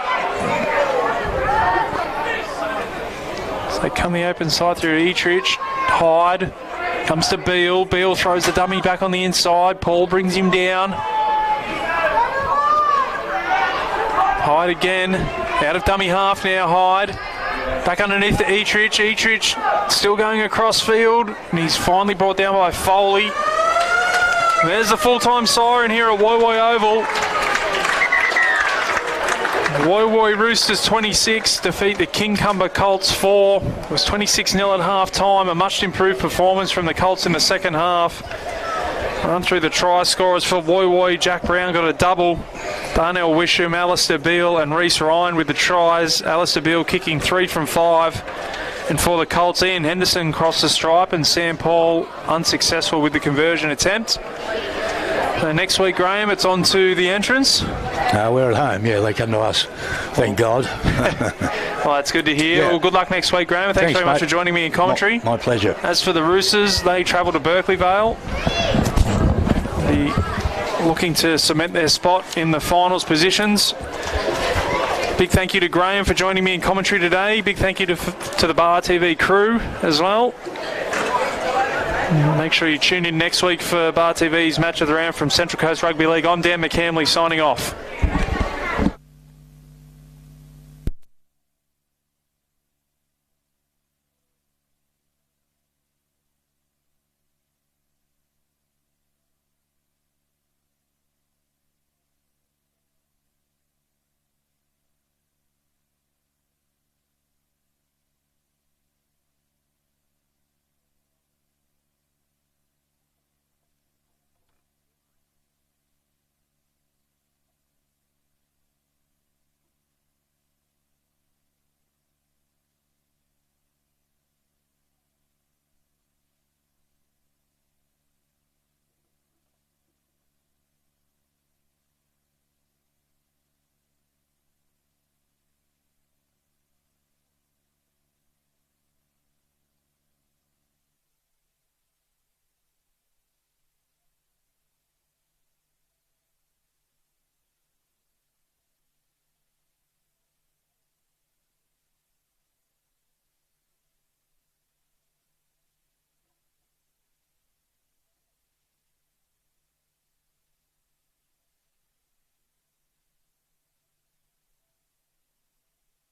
So they come the open side through Etrich. Hyde comes to Beale. Beale throws the dummy back on the inside. Paul brings him down. Hyde again. Out of dummy half now, Hyde. Back underneath to Etrich. Etrich still going across field. And he's finally brought down by Foley. There's the full-time siren here at Woi Woi Oval. Woi Woi Roosters 26 defeat the Kincumber Colts 4. It was 26-0 at half-time. A much improved performance from the Colts in the second half. Run through the try scorers for Woi Woi. Jack Brown got a double. Darnell Wisham, Alistair Beale and Reece Ryan with the tries. Alistair Beale kicking 3 from 5. And for the Colts, Ian Henderson crossed the stripe and Sam Paul unsuccessful with the conversion attempt. So next week, Graham, it's on to the entrance. We're at home. Yeah, they come to us. Thank God. Well, that's good to hear. Yeah. Well, good luck next week, Graham. Thanks very much for joining me in commentary. My pleasure. As for the Roosters, they travel to Berkeley Vale. Looking to cement their spot in the finals positions. Big thank you to Graham for joining me in commentary today. Big thank you to the Bar TV crew as well. Make sure you tune in next week for Bar TV's Match of the Round from Central Coast Rugby League. I'm Dan McCamley signing off.